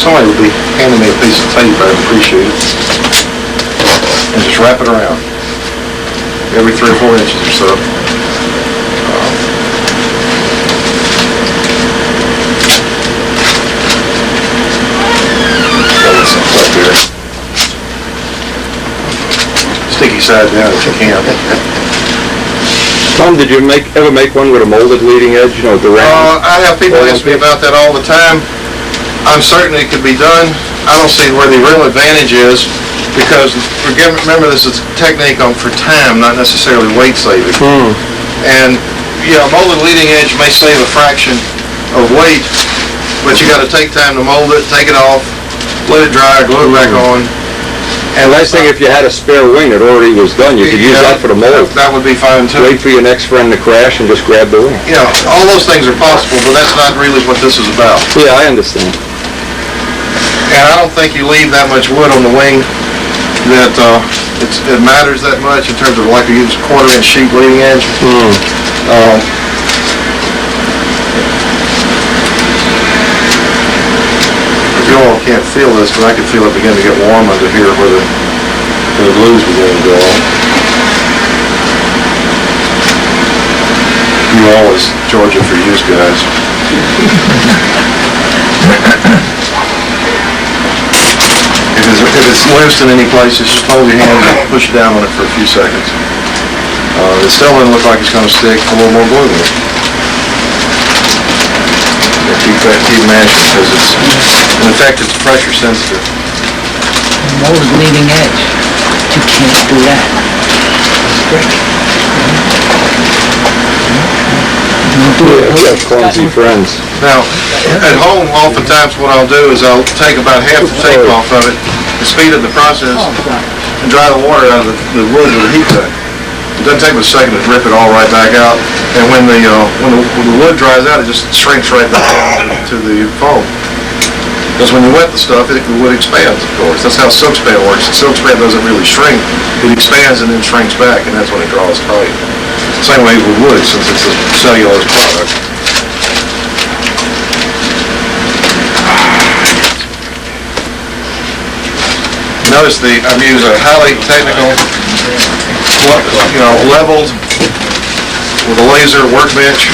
Somebody would be handing me a piece of tape, I'd appreciate it. And just wrap it around. Every 3 or 4 inches or so. Up there. Sticky side down if you can. Tom, did you ever make one with a molded leading edge, you know, the round? I have people ask me about that all the time. I'm certain it could be done. I don't see where the real advantage is, because remember this is a technique for time, not necessarily weight saving. And yeah, a molded leading edge may save a fraction of weight, but you got to take time to mold it, take it off, let it dry, glue it back on. And nice thing, if you had a spare wing that already was done, you could use that for the mold. That would be fine too. Wait for your next friend to crash and just grab the wing. Yeah, all those things are possible, but that's not really what this is about. Yeah, I understand. And I don't think you leave that much wood on the wing that it matters that much in terms of like you use a 1/4 inch sheet leading edge. You all can't feel this, but I can feel it begin to get warm under here where the glue's beginning to go on. You always Georgia for use, guys. If it's loose in any places, just hold your hand and push down on it for a few seconds. It still doesn't look like it's going to stick. A little more glue in it. Keep mashing because in effect it's pressure sensitive. Molded leading edge. You can't do that. Clumsy friends. Now, at home, oftentimes what I'll do is I'll take about half the tape off of it to speed up the process and dry the water out of the wood with a heat gun. It doesn't take but a second to drip it all right back out, and when the wood dries out, it just shrinks right back down to the foam. Because when you wet the stuff, the wood expands, of course. That's how silk span works. Silk span doesn't really shrink. It expands and then shrinks back, and that's when it draws tight. Same way with wood, since it's a cellulose product. Notice I've used a highly technical, leveled with a laser workbench.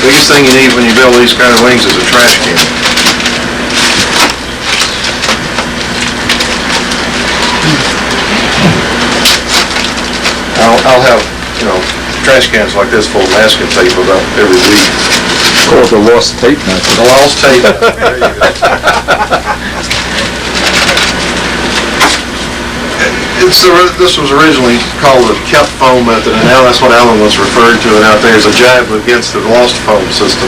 Biggest thing you need when you build these kind of wings is a trash can. I'll have, trash cans like this full of masking tape about every week. Call it the lost tape method. The lost tape. There you go. This was originally called the kept foam method, and now that's what Alan was referred to it out there as a jab against the lost foam system.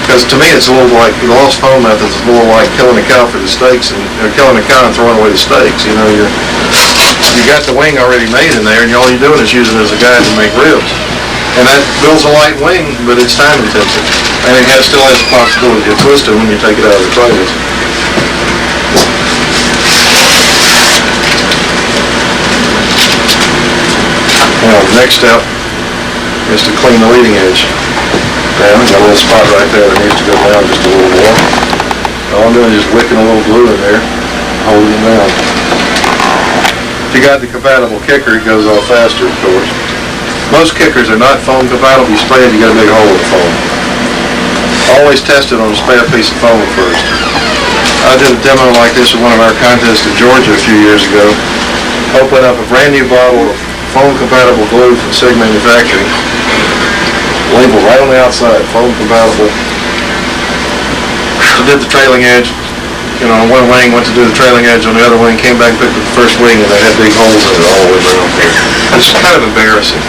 Because to me, it's a little like the lost foam method is a little like killing a cow for the steaks, or killing a cow and throwing away the steaks. You got the wing already made in there, and all you're doing is using it as a guide to make ribs. And that builds a light wing, but it's time intensive, and it still has the possibility of twisting when you take it out of the trailers. Now, the next step is to clean the leading edge. Got a little spot right there that needs to go down just a little more. All I'm doing is just wicking a little glue in there, holding it down. If you got the compatible kicker, it goes off faster, of course. Most kickers are not foam compatible. You spray it, you get a big hole in the foam. Always test it on a spare piece of foam first. I did a demo like this with one of our contests in Georgia a few years ago. Opened up a brand new bottle of foam compatible glue from SIG Manufacturing. Label right on the outside, foam compatible. I did the trailing edge. On one wing, went to do the trailing edge, on the other wing, came back and picked up the first wing, and they had big holes in it all the way around. It's kind of embarrassing,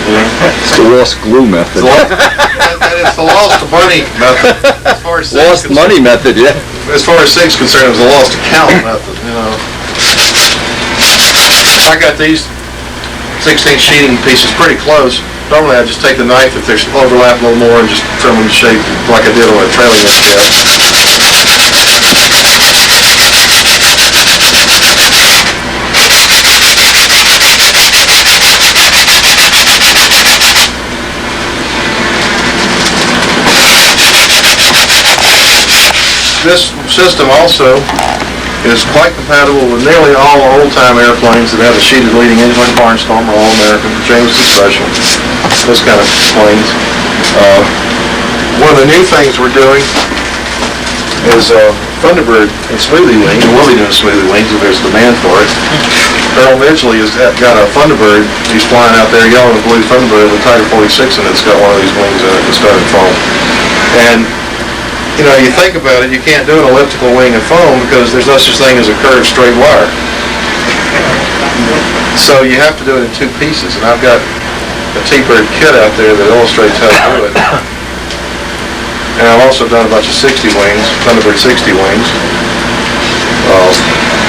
It's the lost glue method. That is the lost money method. As far as lost money method, yeah. As far as SIG's concerned, it was a lost account method, I got these 16 sheeting pieces pretty close. Normally I just take the knife if there's overlap a little more and just trim them to shape like I did on a trailing edge cap. This system also is quite compatible with nearly all old-time airplanes that have a sheeted leading edge, like Barnstormer, All-American, Jameson Special, those kind of planes. One of the new things we're doing is Thunderbird and Smoothie Wing, and we'll be doing Smoothie Wings if there's demand for it. Earl Midgley has got a Thunderbird, he's flying out there, yellow and blue Thunderbird with a Tiger 46 in it, it's got one of these wings in it that's started foam. And you think about it, you can't do an elliptical wing in foam because there's no such thing as a curved straight wire. So you have to do it in two pieces, and I've got a T-Bird kit out there that illustrates how to do it. And I've also done a bunch of 60 wings, Thunderbird 60 wings.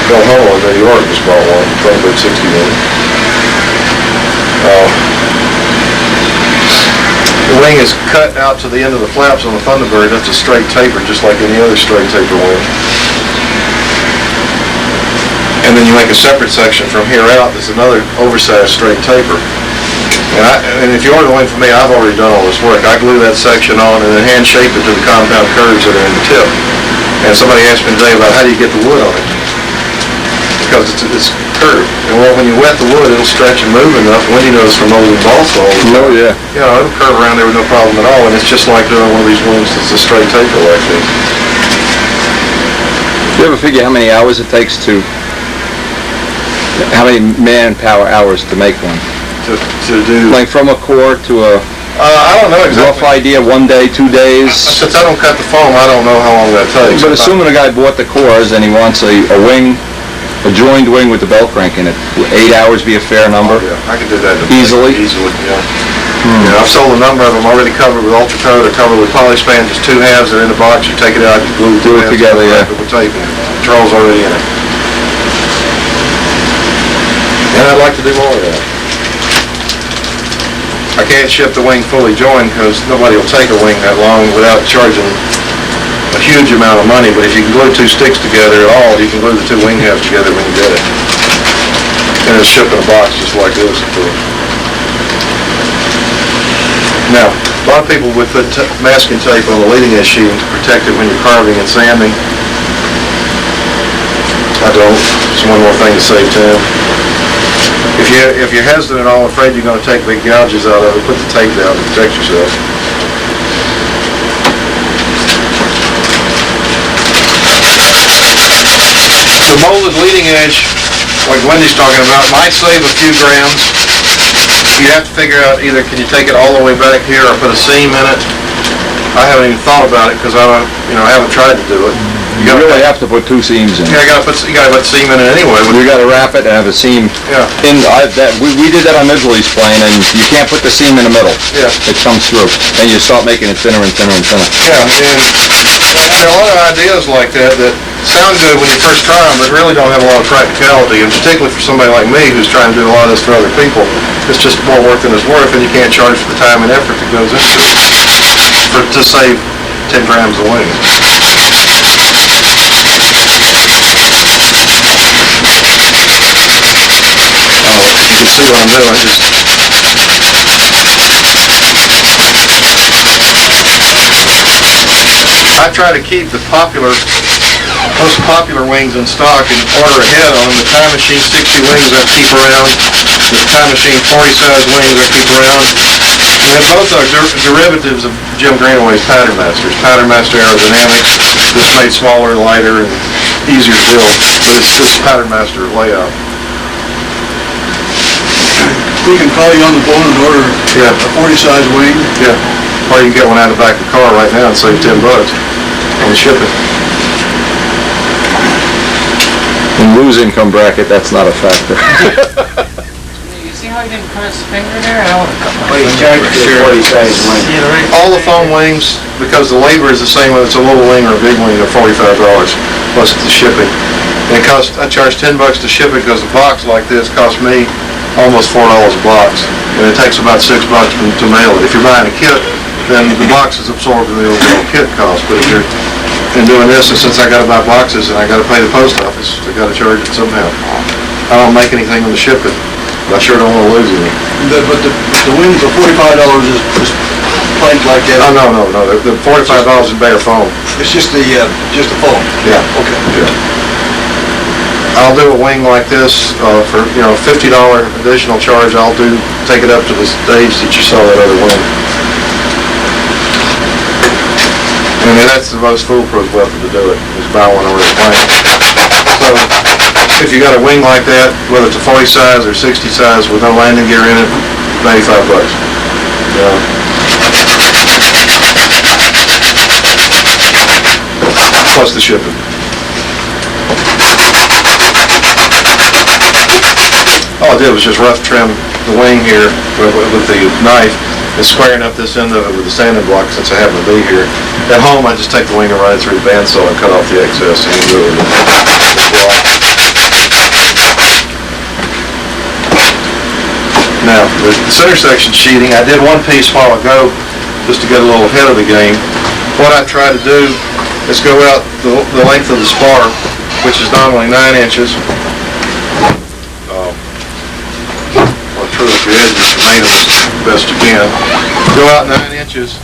Bill Hummel in New York just bought one, Thunderbird 60 wings. The wing is cut out to the end of the flaps on the Thunderbird. That's a straight taper, just like any other straight taper wing. And then you make a separate section from here out that's another oversized straight taper. And if you order the wing from me, I've already done all this work. I glue that section on and then hand shape it to the compound curves that are in the tip. And somebody asked me today about how do you get the wood on it? Because it's curved. And well, when you wet the wood, it'll stretch and move enough. Wendy knows from molding balsa all the time. Oh, yeah. It'll curve around there with no problem at all. And it's just like doing one of these wings that's a straight taper like this. Do you ever figure how many hours it takes how many manpower hours to make one? To do... Like from a core to a... I don't know exactly. Rough idea, 1 day, 2 days? Since I don't cut the foam, I don't know how long that takes. But assuming a guy bought the cores and he wants a wing, a joined wing with the bell crank in it, would 8 hours be a fair number? Yeah, I can do that. Easily? Easily, yeah. Yeah, I've sold a number of them already covered with Ultracoat or covered with polyspan, just two halves, they're in the box, you take it out, you glue it together, yeah. With tape, and the control's already in it. And I'd like to do more of that. I can't ship the wing fully joined because nobody will take a wing that long without charging a huge amount of money, but if you can glue two sticks together at all, you can glue the two wing halves together when you get it. And it's shipped in a box just like this, of course. Now, a lot of people would put masking tape on the leading edge sheeting to protect it when you're carving and sanding. I don't. It's one more thing to save time. If you're hesitant at all, afraid you're going to take big gouges out of it, put the tape down to protect yourself. The molded leading edge, like Wendy's talking about, might save a few grams. You have to figure out either can you take it all the way back here or put a seam in it. I haven't even thought about it because I haven't tried to do it. You really have to put 2 seams in. Yeah, you gotta put seam in it anyway. You gotta wrap it and have a seam. Yeah. We did that on Midgley's plane, and you can't put the seam in the middle. Yeah. It comes through, and you start making it thinner and thinner and thinner. Yeah, and there are a lot of ideas like that sound good when you first try them, but really don't have a lot of practicality, and particularly for somebody like me who's trying to do a lot of this for other people, it's just more work than it's worth, and you can't charge for the time and effort that goes into it to save 10 grams of wing. You can see what I'm doing. I try to keep the most popular wings in stock and order ahead on them. The Time Machine 60 wings I keep around. The Time Machine 40 size wings I keep around. And then both are derivatives of Jim Greenaway's Pattern Masters. Pattern Master Aerodynamics, just made smaller, lighter, and easier to build. But it's just Pattern Master layout. We can call you on the phone and order a 40 size wing. Yeah. Or you can get one out of the back of the car right now and save $10 on the shipping. In Lou's income bracket, that's not a factor. You see how he didn't put his finger there? I don't want to cut my Well, you charge for 40 size wing. All the foam wings, because the labor is the same whether it's a little wing or a big wing, are $45 plus the shipping. And I charge $10 to ship it because a box like this costs me almost $4 a box, and it takes about $6 to mail it. If you're buying a kit, then the box is absorbed in the overall kit cost. But if you're doing this, and since I got to buy boxes and I got to pay the post office, I got to charge it somehow. I don't make anything on the shipping, but I sure don't want to lose any. But the wing for $45 is plain like that. Oh, no. The $45 is bare foam. It's just the foam. Yeah. Okay. Yeah. I'll do a wing like this for $50 additional charge. I'll take it up to the stage that you saw that other wing. And that's the most foolproof method to do it, is buy one over the plane. So if you got a wing like that, whether it's a 40 size or 60 size with no landing gear in it, $95. Yeah. Plus the shipping. All I did was just rough trim the wing here with the knife and squaring up this end of it with the sanding block since I happen to be here. At home, I just take the wing and run it through the bandsaw and cut off the excess and do it with the block. Now, the center section sheeting, I did one piece a while ago just to get a little ahead of the game. What I try to do is go out the length of the spar, which is nominally 9 inches. True up your edges to mate them as best you can. Go out 9 inches,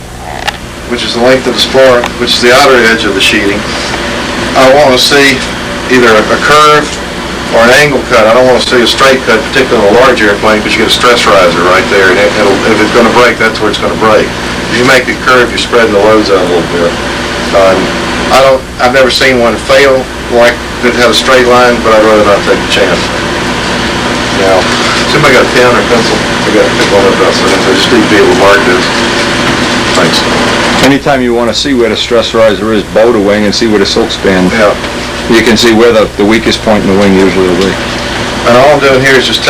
which is the length of the spar, which is the outer edge of the sheeting. I want to see either a curve or an angle cut. I don't want to see a straight cut, particularly on a large airplane, because you get a stress riser right there, and if it's going to break, that's where it's going to break. If you make it curve, you're spreading the loads out a little bit. I've never seen one fail like that had a straight line, but I'd rather not take a chance. Now, somebody got a pen or pencil? I got to pick one up outside, so I just need to be able to mark this. Thanks. Anytime you want to see where the stress riser is, bow the wing and see where the silk span. Yeah. You can see where the weakest point in the wing usually will be. And all I'm doing here is just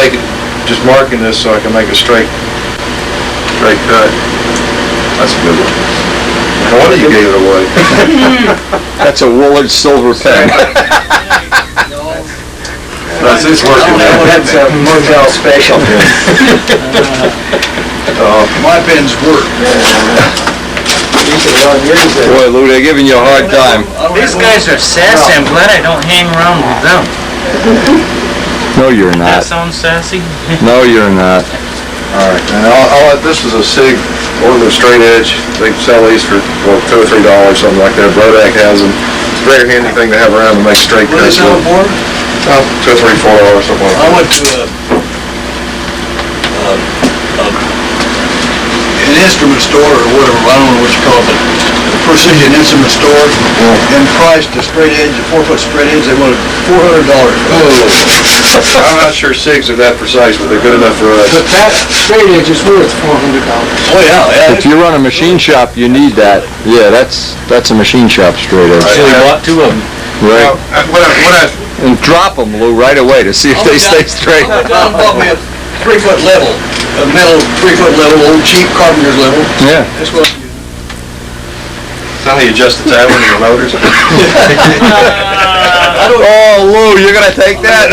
marking this so I can make a straight cut. That's a good one. No wonder you gave it away. That's a Woolard silver pen. It's working now. That's a Moselle special. My pens work. Boy, Lou, they're giving you a hard time. These guys are sassy. I'm glad I don't hang around with them. No, you're not. That sounds sassy? No, you're not. All right, and this is a SIG order straight edge. They sell these for $2 or $3, something like that. Brodak has them. It's a very handy thing to have around to make straight cuts. What is that for? Oh, $2, $3, $4, something like that. I went to an instrument store or whatever, I don't know what you call it, but a precision instrument store, and priced a straight edge, a 4-foot straight edge, they wanted $400. I'm not sure SIGs are that precise, but they're good enough for us. But that straight edge is worth $400. Oh yeah, If you run a machine shop, you need that. Yeah, that's a machine shop straight edge. So we bought 2 of them. Right. What I And drop them, Lou, right away to see if they stay straight. I went down and bought me a 3-foot level, a metal 3-foot level, old cheap carpenter's level. Yeah. That's what. That's how you adjust the timing of your motors. Oh, Lou, you're gonna take that?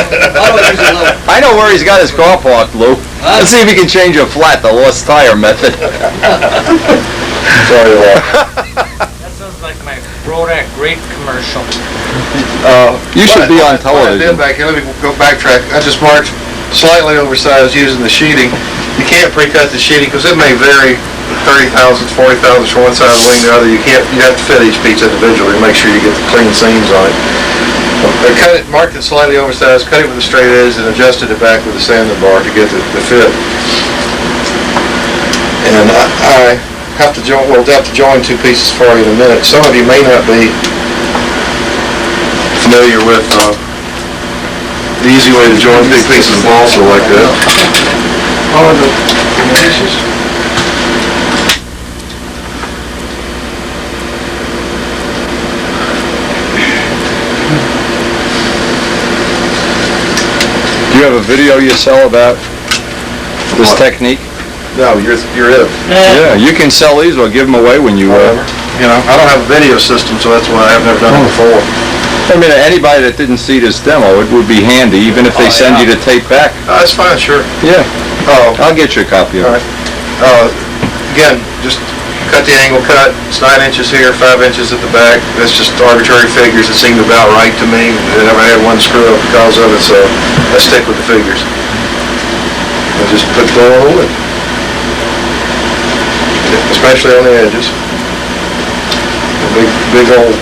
I know where he's got his car parked, Lou. Let's see if he can change a flat, the lost tire method. Sorry, Lou. That sounds like my Brodak grape commercial. You should be on What I did television. back here, let me go backtrack. I just marked slightly oversized using the sheeting. You can't pre-cut the sheeting because it may vary 30 thousandths, 40 thousandths from one side of the wing to the other. You have to fit each piece individually to make sure you get the clean seams on it. I cut it, marked it slightly oversized, cut it with a straight edge, and adjusted it back with a sanding bar to get the fit. And I have to join, we'll have to join 2 pieces for you in a minute. Some of you may not be familiar with the easy way to join big pieces of balsa like that. Oh, the pieces? Do you have a video you sell about this technique? No, you're it. Yeah, you can sell these or give them away when you... You know, I don't have a video system, so that's why I've never done it before. I mean, anybody that didn't see this demo, it would be handy, even if they send you the tape back. That's fine, sure. Yeah, Oh, I'll get you a copy of all it. right. Again, just cut the angle cut. It's 9 inches here, 5 inches at the back. That's just arbitrary figures that seemed about right to me. I never had one screw up because of it, so I stick with the figures. I just put the hole in, especially on the edges. A big old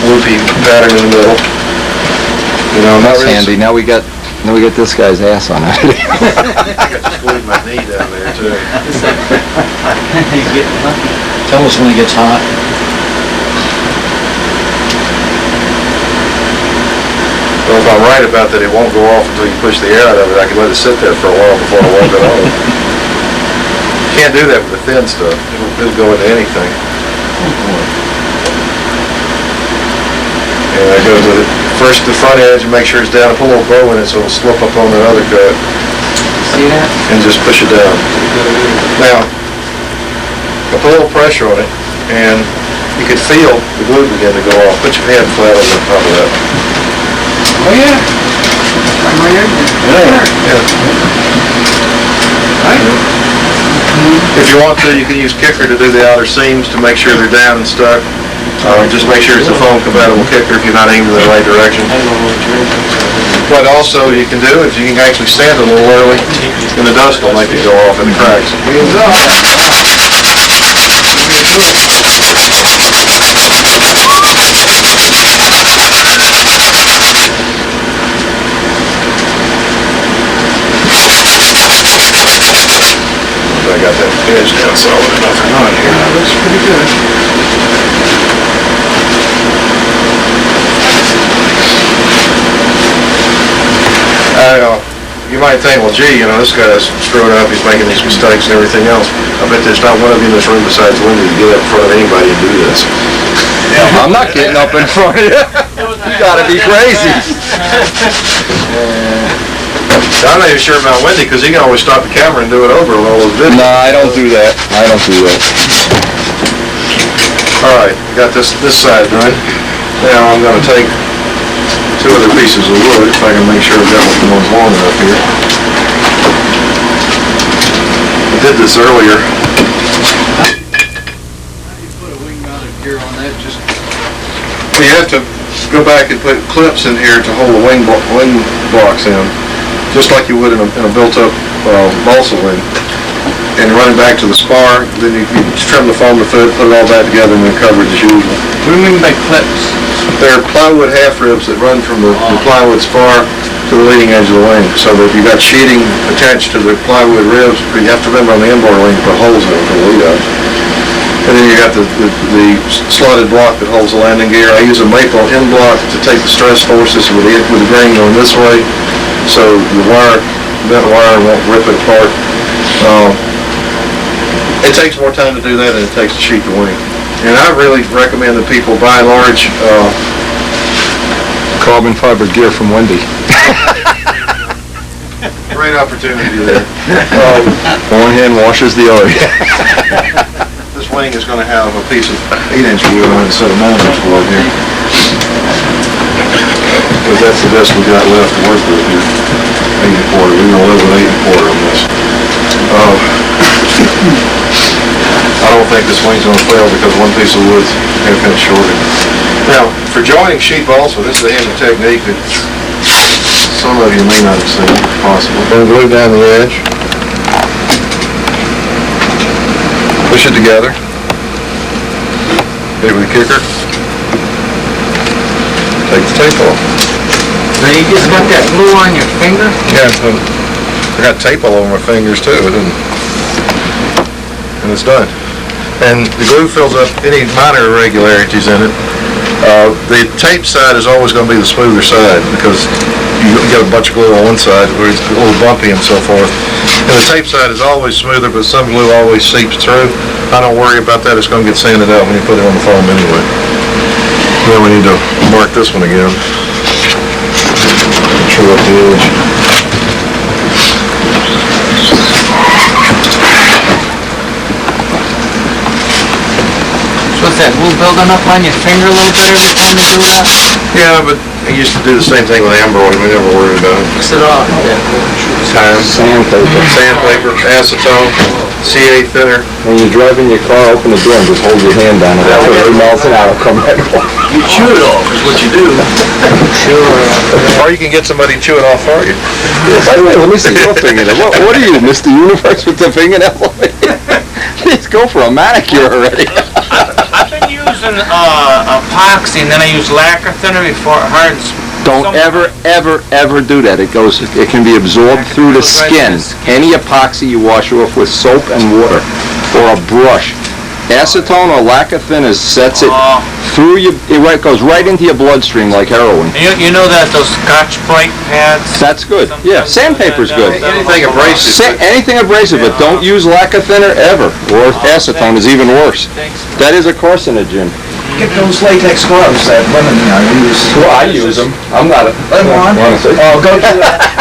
loopy pattern in the middle. You know, not That's really. handy. Now we got this guy's ass on it. I got to squeeze my knee down there too. He's getting lucky. Tell us when it gets hot. Well, if I'm right about that, it won't go off until you push the air out of it. I can let it sit there for a while before I wipe it on. Can't do that with the thin stuff. It'll go into anything. And I go with it. First the front edge and make sure it's down. Put a little bow in it so it'll slip up on the other cut. See that? And just push it down. Now, I put a little pressure on it and you could feel the glue begin to go off. Put your hand flat on top of that. Oh, yeah. Right here. If you want to, you can use kicker to do the outer seams to make sure they're down and stuck. Just make sure it's a foam compatible kicker if you're not aiming in the right direction. What also you can do is you can actually sand it a little early and the dust will make it go off in the cracks. I got that edge down solid enough or not here. That looks pretty good. You might think, well, gee, you know, this guy's screwing up, he's making these mistakes and everything else. I bet there's not one of you in this room besides Lindy to get up in front of anybody and do this. I'm not getting up in front of you. You gotta be crazy. I'm not even sure about Wendy because he can always stop the camera and do it over on all those videos. No, I don't do that. I don't do that. All right, got this side done. Now I'm going to take 2 other pieces of wood if I can make sure I've got one's long enough here. I did this earlier. Put a wing mounted gear on that, just You have to go back and put clips in here to hold the wing blocks in, just like you would in a built-up balsa wing. And you run it back to the spar, then you just trim the foam to fit, put it all back together, and then cover it as usual. What do you mean by clips? They're plywood half ribs that run from the plywood spar to the leading edge of the wing. So that if you got sheeting attached to the plywood ribs, you have to remember on the inboard wing to put holes in them for the lead up. And then you got the slotted block that holds the landing gear. I use a maple end block to take the stress forces with the grain going this way, so the bent wire won't rip it apart. It takes more time to do that than it takes to sheet the wing. And I really recommend that people buy large Carbon fiber gear from Wendy. great opportunity there. One hand washes the other. This wing is going to have a piece of 8-inch wood on it instead of 9-inch wood here. Because that's the best we got left to work with here. 8 1/4. We're going to live with 8 1/4 on this. I don't think this wing's going to fail because one piece of wood's half-inch shorter. Now, for joining sheet balsa, this is a handy technique that some of you may not have seen possible. We're going to glue down the edge. Push it together. Hit it with a kicker. Take the tape off. Now you just got that glue on your finger? Yeah, I got tape all over my fingers too, and it's done. And the glue fills up any minor irregularities in it. The tape side is always going to be the smoother side because you get a bunch of glue on one side where it's a little bumpy and so forth. And the tape side is always smoother, but some glue always seeps through. I don't worry about that. It's going to get sanded out when you put it on the foam anyway. Then we need to mark this one again. True up the edge. So is that glue building up on your finger a little bit every time you do that? Yeah, but I used to do the same thing with embroidery. We never worried about it. Mix it off. Sandpaper, acetone, CA thinner. When you're driving your car, open the door and just hold your hand down it. After it melts it out, it'll come right off. You chew it off is what you do. Or you can get somebody to chew it off for you. By the way, let me see your fingernail. What are you, Mr. Universe with the fingernail? Let's go for a manicure already. I've been using epoxy, and then I use lacquer thinner before it hardens. Don't ever do that. It can be absorbed through the skin. Any epoxy you wash off with soap and water or a brush. Acetone or lacquer thinner sets it through your, it goes right into your bloodstream like heroin. You know that those Scotch Brite pads? That's good. Yeah, sandpaper's good. Anything abrasive. Anything abrasive, but don't use lacquer thinner ever. Or acetone is even worse. That is a carcinogen. Get those latex gloves that women use. Well, I use them. I'm not a... Oh, go to that.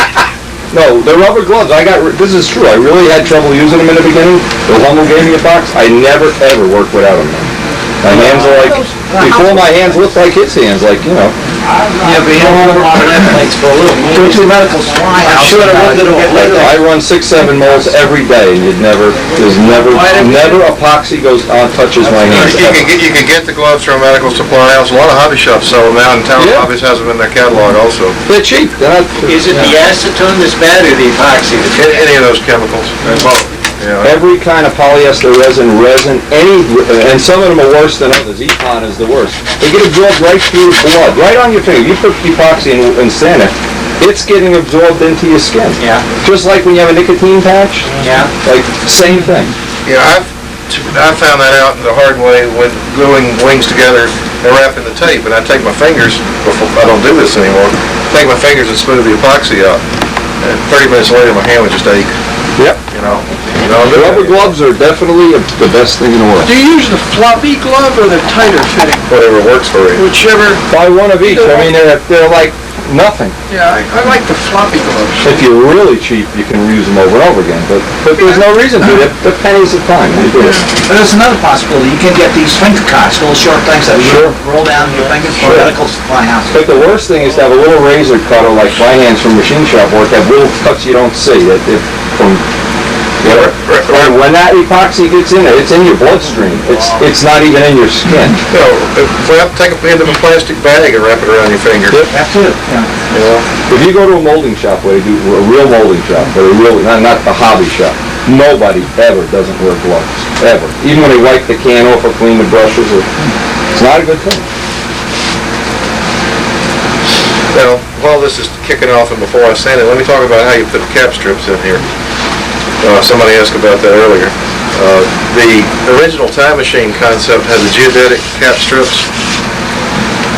No, the rubber gloves, this is true, I really had trouble using them in the beginning. The Hummel gave me a box, I never ever worked without them. My hands are like, before my hands looked like his hands, like, you know. Yeah, but you don't want a lot of that place for a little. Go to the medical supply house. Sure, I run 6-7 moles every day, and there's never epoxy touches my hands. You can get the gloves from a medical supply house. A lot of hobby shops sell them now, and Town Hobbies has them in their catalog also. They're cheap. Is it the acetone that's bad or the epoxy? Any of those chemicals. Yeah. Every kind of polyester resin, and some of them are worse than others. Epon is the worst. They get absorbed right through the blood, right on your finger. You put epoxy and sand it, it's getting absorbed into your skin. Yeah. Just like when you have a nicotine patch. Yeah. Like, same thing. Yeah, I found that out the hard way with gluing wings together and wrapping the tape. And I take my fingers, before I don't do this anymore, take my fingers and smooth the epoxy out. And 30 minutes later, my hand would just ache. Yep. The rubber gloves are definitely the best thing in the world. Do you use the floppy glove or the tighter fitting? Whatever works for you. Whichever. Buy one of each. I mean, they're like nothing. Yeah, I like the floppy gloves. If you're really cheap, you can use them over and over again. But there's no reason to. They're pennies a time. But there's another possibility. You can get these finger cots, little short things that roll down your fingers for medical supply house. But the worst thing is to have a little razor cutter like my hands from machine shop work, have little cuts you don't see. When that epoxy gets in there, it's in your bloodstream. It's not even in your skin. Take a end of a plastic bag and wrap it around your finger. That's it. Yeah. If you go to a molding shop, where they do a real molding shop, but not the hobby shop, nobody ever doesn't wear gloves. Ever. Even when they wipe the can off or clean the brushes. It's not a good thing. Now, while this is kicking off and before I sand it, let me talk about how you put cap strips in here. Somebody asked about that earlier. The original time machine concept had the geodetic cap strips,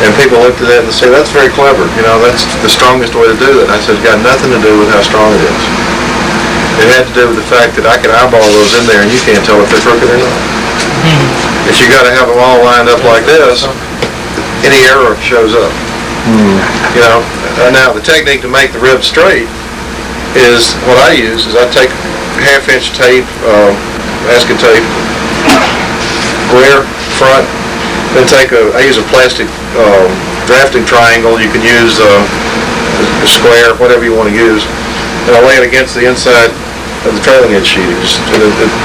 and people looked at that and said, that's very clever, that's the strongest way to do it. And I said, it's got nothing to do with how strong it is. It had to do with the fact that I can eyeball those in there and you can't tell if they're crooked or not. If you got to have them all lined up like this, any error shows up. Now the technique to make the ribs straight is what I use is I take half-inch tape, masking tape, rear, front, then I use a plastic drafting triangle. You can use a square, whatever you want to use, and I lay it against the inside of the trailing edge sheet. It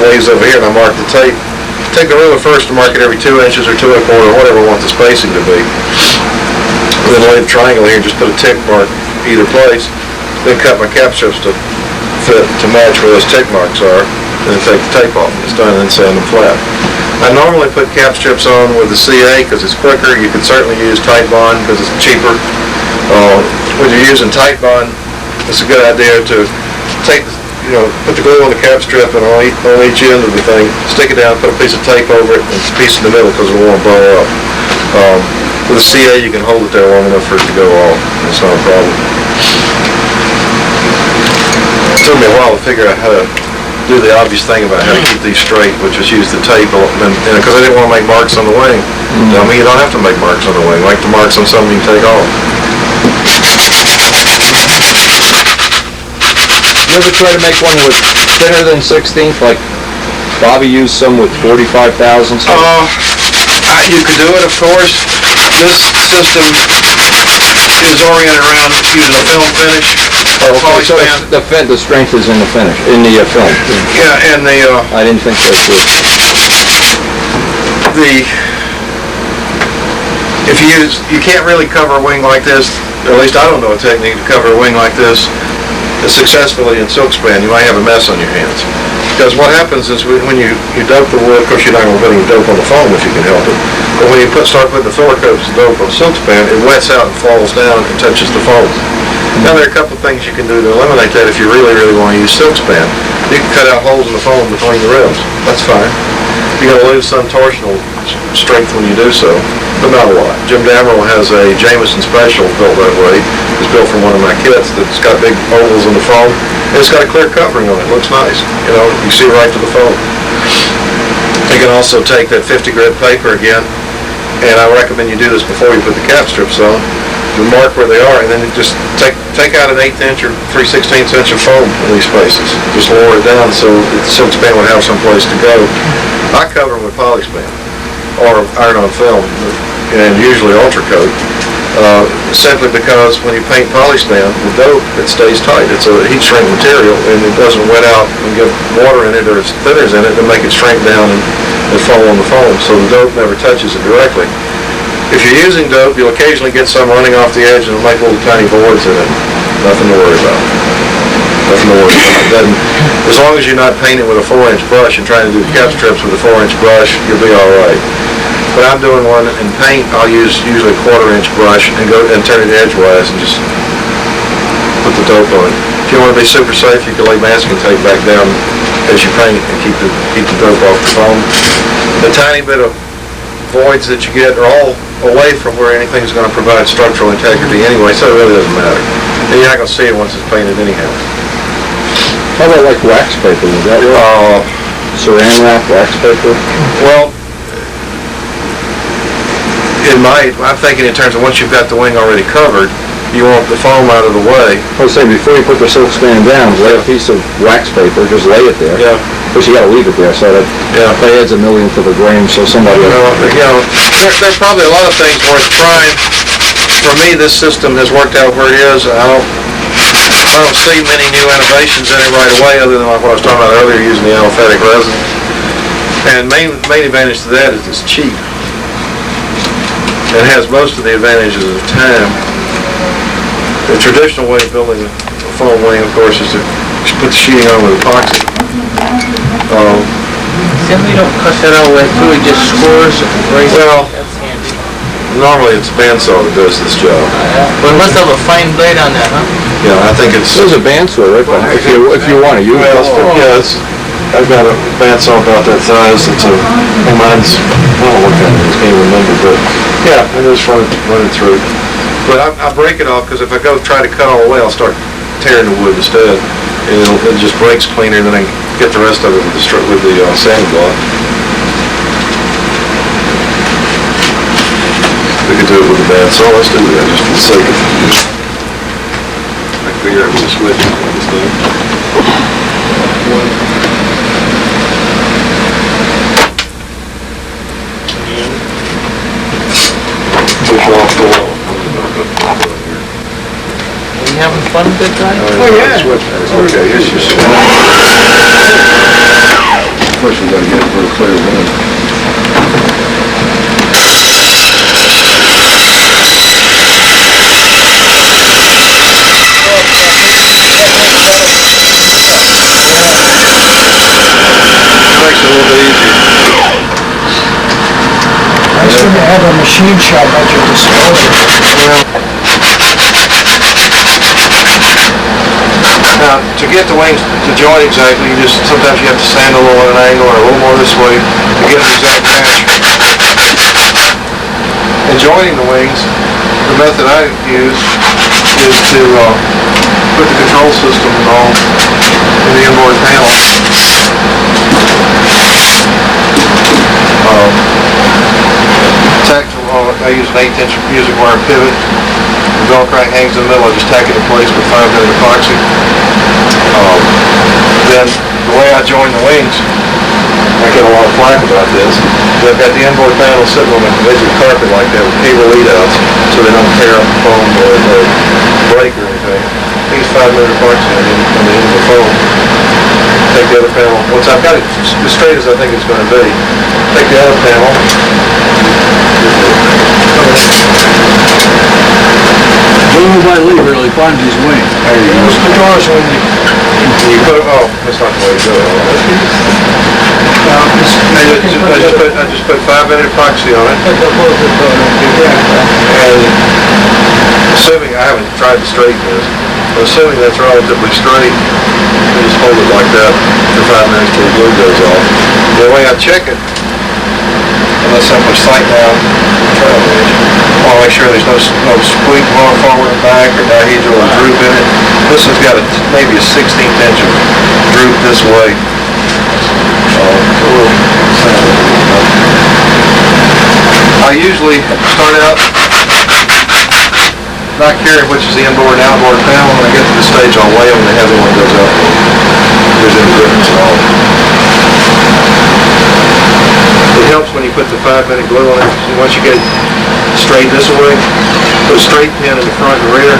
lays over here, and I mark the tape. Take the ruler first to mark it every 2 inches or 2 1/4, whatever I want the spacing to be. Then lay the triangle here and just put a tick mark either place. Then cut my cap strips to fit to match where those tick marks are. And then take the tape off. It's done and then sand them flat. I normally put cap strips on with the CA because it's quicker. You can certainly use Tight Bond because it's cheaper. When you're using Tight Bond, it's a good idea to take put the glue on the cap strip and on each end of the thing, stick it down, put a piece of tape over it, and a piece in the middle because it won't blow up. With a CA, you can hold it there long enough for it to go off. It's not a problem. It took me a while to figure out how to do the obvious thing about how to keep these straight, which is use the tape, because I didn't want to make marks on the wing. Tell me you don't have to make marks on the wing. Like the marks on something you can take off. You ever try to make one with thinner than 16th, like Bobby used some with 45 thousandths? You could do it, of course. This system is oriented around using a film finish. Okay, so the strength is in the finish, in the film. Yeah, and I didn't think so too. You can't really cover a wing like this, or at least I don't know a technique to cover a wing like this successfully in silk span. You might have a mess on your hands. Because what happens is when you dope the wood, of course you're not going to put any dope on the foam if you can help it, but when you start putting the filler coats of dope on silk span, it wets out and falls down and touches the foam. Now there are a couple of things you can do to eliminate that if you really, really want to use silk span. You can cut out holes in the foam between the ribs. That's fine. You're going to lose some torsional strength when you do so, but not a lot. Jim Damerel has a Jameson Special built that way. It's built from one of my kits that's got big ovals in the foam, and it's got a clear covering on it. It looks nice. You see right to the foam. You can also take that 50 grit paper again, and I recommend you do this before you put the cap strips on. You mark where they are, and then just take out an 1/8 inch or 3/16 inch of foam in these spaces. Just lower it down so the silk span would have some place to go. I cover them with polyspan or iron-on film, and usually ultracoat. Simply because when you paint polyspan, the dope, it stays tight. It's a heat shrink material, and it doesn't wet out and get water in it or thinners in it to make it shrink down and fall on the foam. So the dope never touches it directly. If you're using dope, you'll occasionally get some running off the edge and it'll make little tiny voids in it. Nothing to worry about. Nothing to worry about. As long as you're not painting with a 4-inch brush and trying to do cap strips with a 4-inch brush, you'll be all right. When I'm doing one in paint, I'll use usually a 1/4-inch brush and go and turn it edgewise and just put the dope on it. If you want to be super safe, you can lay masking tape back down as you paint and keep the dope off the foam. The tiny bit of voids that you get are all away from where anything's going to provide structural integrity anyway, so it really doesn't matter. And you're not going to see it once it's painted anyhow. How about like wax paper? Is that what? Saran wrap, wax paper? Well, I'm thinking in terms of once you've got the wing already covered, you want the foam out of the way. I was saying before you put the silk span down, lay a piece of wax paper, just lay it there. Yeah. Of course you got to leave it there so that it adds a millionth of a grain, so somebody. There's probably a lot of things worth trying. For me, this system has worked out where it is. I don't see many new innovations in it right away, other than like what I was talking about earlier, using the aliphatic resin. And main advantage to that is it's cheap. It has most of the advantages of time. The traditional way of building a foam wing, of course, is to put the sheeting on with epoxy. Then we don't cut that out with, we just scores right. Well, normally it's a bandsaw that does this job. But it must have a fine blade on that, huh? Yeah, I think it's... There's a bandsaw right behind, if you want to use it. Yeah, I've got a bandsaw about that size. It's mine's, I don't know what kind it is, can't even remember, but yeah, I just run it through. But I break it off because if I go try to cut all the way, I'll start tearing the wood instead. And it just breaks cleaner than I can get the rest of it with the sanding block. We could do it with a bandsaw. Let's do that just for the sake of it. I can figure out which switch on this thing. Push off the wall. Are you having fun, good guy? Oh yeah. Okay, yes, you should. First we gotta get it for a clear wind. Makes it a little bit easier. Nice when you have a machine shop at your disposal. Now, to get the wings to join exactly, sometimes you have to stand a little at an angle or a little more this way to get an exact match. In joining the wings, the method I use is to put the control system on in the inboard panel. I use an 1/8" music wire pivot. The bell crank hangs in the middle. I just tack it in place with 5-minute epoxy. Then the way I join the wings, I get a lot of flack about this. I've got the inboard panel sitting on the edge of the carpet like that with cable lead outs so they don't tear up the foam or break or anything. I use 5-minute epoxy on the end of the foam. Take the other panel. Once I've got it as straight as I think it's going to be, take the other panel. Nobody leave really finds his wing. There you go. What's the drawers when you put it? Oh, that's not the way to do it. I just put 5-minute epoxy on it. And assuming I haven't tried to straighten this, but assuming that's relatively straight, I just hold it like that for 5 minutes till the glue goes off. The way I check it, unless I put sight down, I want to make sure there's no squeak going forward and back or dihedral or droop in it. This one's got maybe a 16th inch of droop this way. I usually start out not caring which is the inboard and outboard panel. When I get to the stage, I'll weigh them and the heavy one goes up. There's any difference at all. It helps when you put the 5-minute glue on it. Once you get it straight this way, put a straight pin in the front and rear.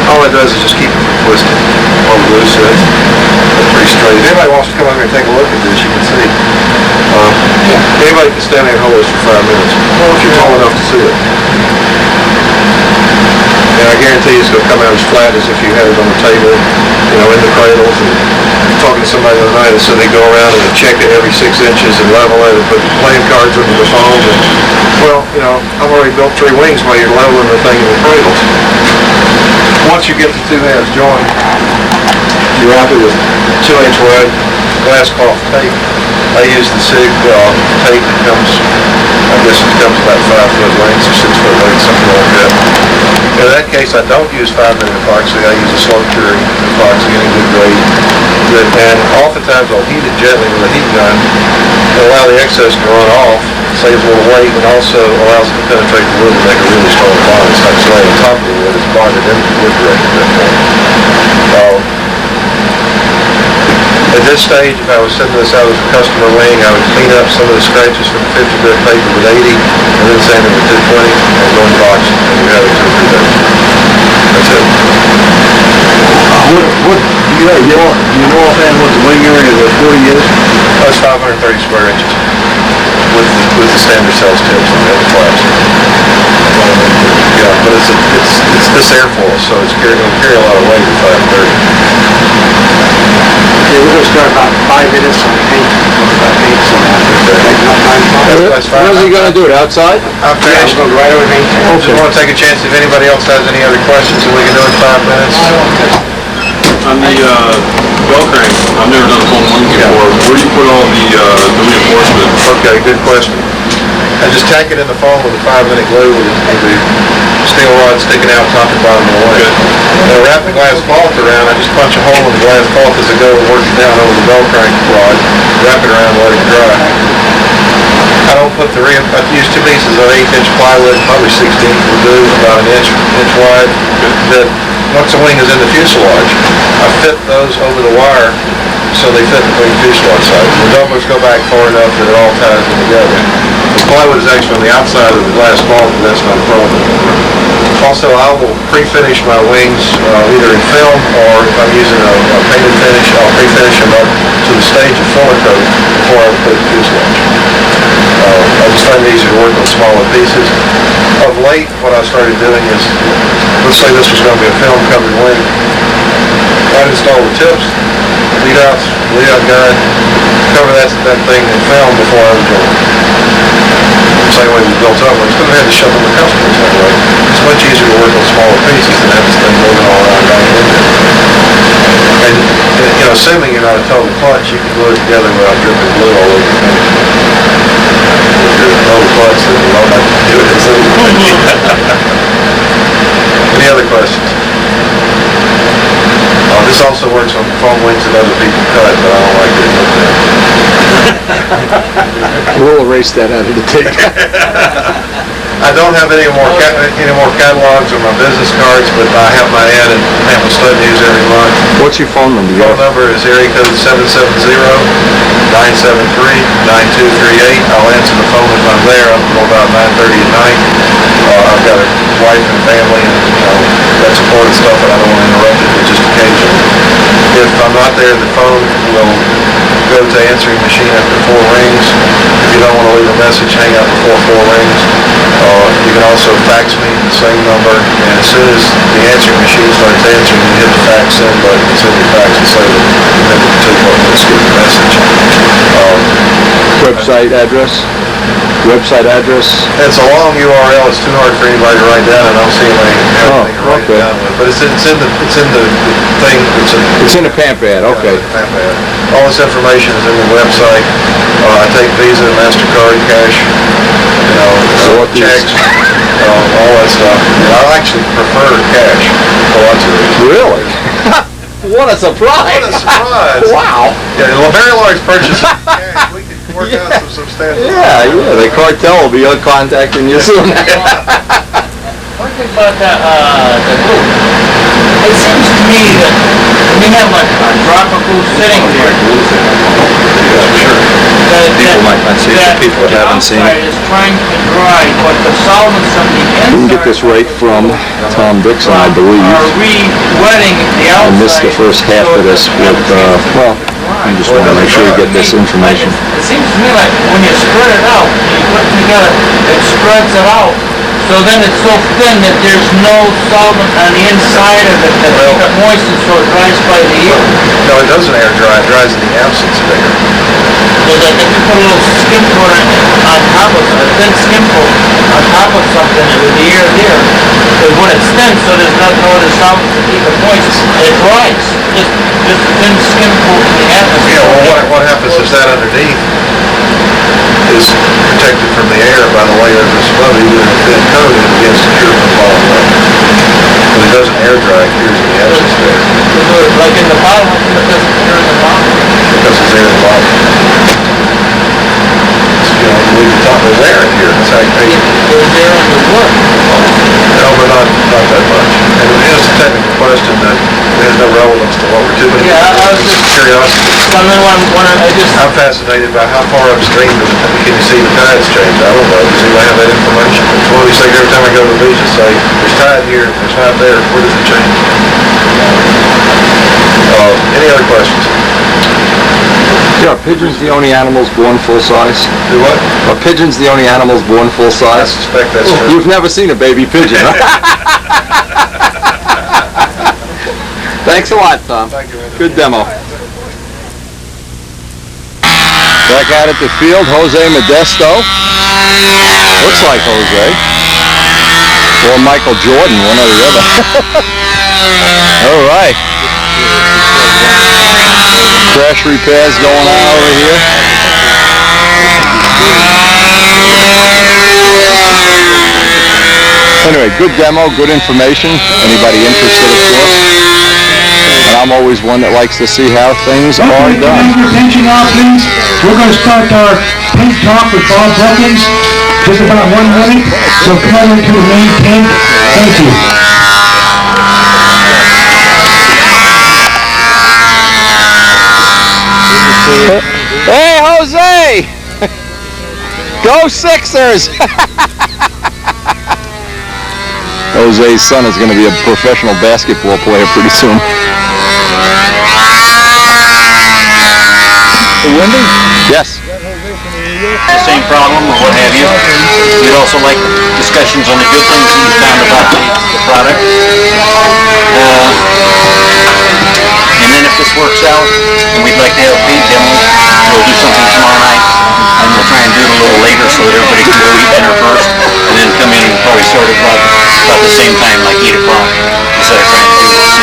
All it does is just keep it from twisting while the glue sits. It's pretty straight. If anybody wants to come over here and take a look at this, you can see. Anybody can stand there and hold this for 5 minutes. Well, if you're tall enough to see it. And I guarantee it's going to come out as flat as if you had it on the table, in the cradles. And talking to somebody the other night that said they go around and check it every 6 inches and level it and put playing cards under the foam. And, well, I've already built 3 wings while you're leveling the thing in the cradles. Once you get the 2 halves joined, you wrap it with 2-inch wide glass cloth tape. I use the SIG tape that comes, I guess it comes about 5 foot lengths or 6 foot lengths, something like that. In that case, I don't use 5-minute epoxy. I use a slow curing epoxy in a good grade. And oftentimes I'll heat it gently with a heat gun and allow the excess to run off. Saves a little weight and also allows it to penetrate the wood and make a really strong bond. It's not just laying on top of the wood, it's bonded into the wood directly at that point. At this stage, if I was sending this out as a customer wing, I would clean up some of the scratches from the 50 grit paper with 80 and then sand it with 220 and go in the box and you have it 2 or 3 days. That's it. You know offhand what the wing area of the 40 is? That's 530 square inches with the standard cells tips on the other flaps. Yeah, but it's this airfoil, so it's going to carry a lot of weight at 530. Okay, we're going to start about 5 minutes on 8. About 8, so Where's he gonna do it, outside? I'm finished. Just want to take a chance if anybody else has any other questions, and we can do it in 5 minutes. On the bell crank, I've never done a phone one before. Where do you put all the reinforcement? Okay, good question. I just tack it in the foam with a 5-minute glue with the steel rod sticking out top and bottom of the wing. And I wrap the glass cloth around. I just punch a hole in the glass cloth as I go and work it down over the bell crank rod. Wrap it around and let it dry. I don't put the I use 2 pieces of 1/8-inch plywood, probably 16 will do, about an inch wide. That once the wing is in the fuselage, I fit those over the wire so they fit between fuselage sides. The doublers go back far enough that it all ties them together. The plywood is actually on the outside of the glass cloth, but that's not a problem. Also, I will pre-finish my wings either in film, or if I'm using a painted finish, I'll pre-finish them up to the stage of filler coat before I put the fuselage. I just find it easier to work on smaller pieces. Of late, what I started doing is, let's say this was going to be a film-covered wing. I'd install the tips, lead out guide, cover that thing in film before I was doing it. Same way we built up, because we had to shove them to customers that way. It's much easier to work on smaller pieces than have this thing moving all around down in there. And, you know, assuming you're not a total clutch, you can glue it together without dripping glue all over the thing. If you're a total clutch, then you don't have to do it. Any other questions? This also works on foam wings that other people cut, but I don't like it. We'll erase that out of the tape. I don't have any more catalogs or my business cards, but I have my ad in Hamilton Stud News every month. What's your phone number? Phone number is area code 770-973-9238. I'll answer the phone if I'm there until about 9:30 at night. I've got a wife and family, and that's important stuff, and I don't want to interrupt it, but just occasionally. If I'm not there, the phone will go to answering machine after 4 rings. If you don't want to leave a message, hang out before 4 rings. You can also fax me the same number, and as soon as the answering machine starts answering, you hit the fax send button and send your fax and say that remember to take what let's get the message. Website address? Website address? It's a long URL. It's too hard for anybody to write down, and I don't see anybody having to write it down with. But it's in the thing. It's in the pamphlet. Okay. All this information is in the website. I take Visa, MasterCard, cash, checks, all that stuff. I actually prefer cash for lots of reasons. Really? What a surprise! What a surprise! Wow. Yeah, a very large purchase of cash. We can work out some substantial. Yeah, the cartel will be contacting you soon. One thing about the glue, it seems to me that when you have a drop of glue sitting there, People might not see it, people that haven't seen it. is trying to dry, but the solvents on the inside. You can get this right from Tom Dixon, I believe. Are re-wetting the outside. I missed the first half of this with, well, I just want to make sure you get this information. It seems to me like when you spread it out, you put it together, it spreads it out. So then it's so thin that there's no solvent on the inside of it that keep it moistened so it dries by the ear. No, it doesn't air dry. It dries in the absence of air. So that if you put a little skim coat on top of a thin skim coat on top of something with the air there, because when it's thin, so there's no other solvents to keep it moist, it dries. Just a thin skim coat in the atmosphere. Yeah, well, what happens is that underneath is protected from the air by the layer that's above it, even in a thin coat, and it begins to cure from falling away. But it doesn't air dry, it cures in the absence of air. Like in the bottom, it doesn't cure in the bottom? Because it's air in the bottom. Believe the top is air in here. That's how you pay. There's air in the wood. No, but not that much. And it is a technical question that has no relevance to what we're doing. Yeah, I was just curiosity. I'm fascinated by how far upstream can you see the tides change. I don't know. Does anybody have that information? It's one of these things every time I go to the beach and say, there's tide here, there's not there. Where does it change? Any other questions? Yeah, are pigeons the only animals born full size? Do what? Are pigeons the only animals born full size? I suspect that's true. You've never seen a baby pigeon, huh? Thanks a lot, Tom. Thank you, good demo. Back out at the field, Jose Modesto. Looks like Jose. Or Michael Jordan, one or the other. All right. Crash repairs going on over here. Anyway, good demo, good information. Anybody interested, of course. And I'm always one that likes to see how things are done. Attention now, please. We're going to start our paint talk with Bob Brodak. Just about 1 minute. So come into the main tent. Thank you. Hey, Jose! Go Sixers! Jose's son is going to be a professional basketball player pretty soon. Wendy? Yes. The same problem or what have you. We'd also like discussions on the good things that you found about the product. And then if this works out, and we'd like to have a paint demo, we'll do something tomorrow night, and we'll try and do it a little later so that everybody can go eat dinner first, and then come in and probably start at about the same time, like 8 o'clock, instead of trying to do it at 6.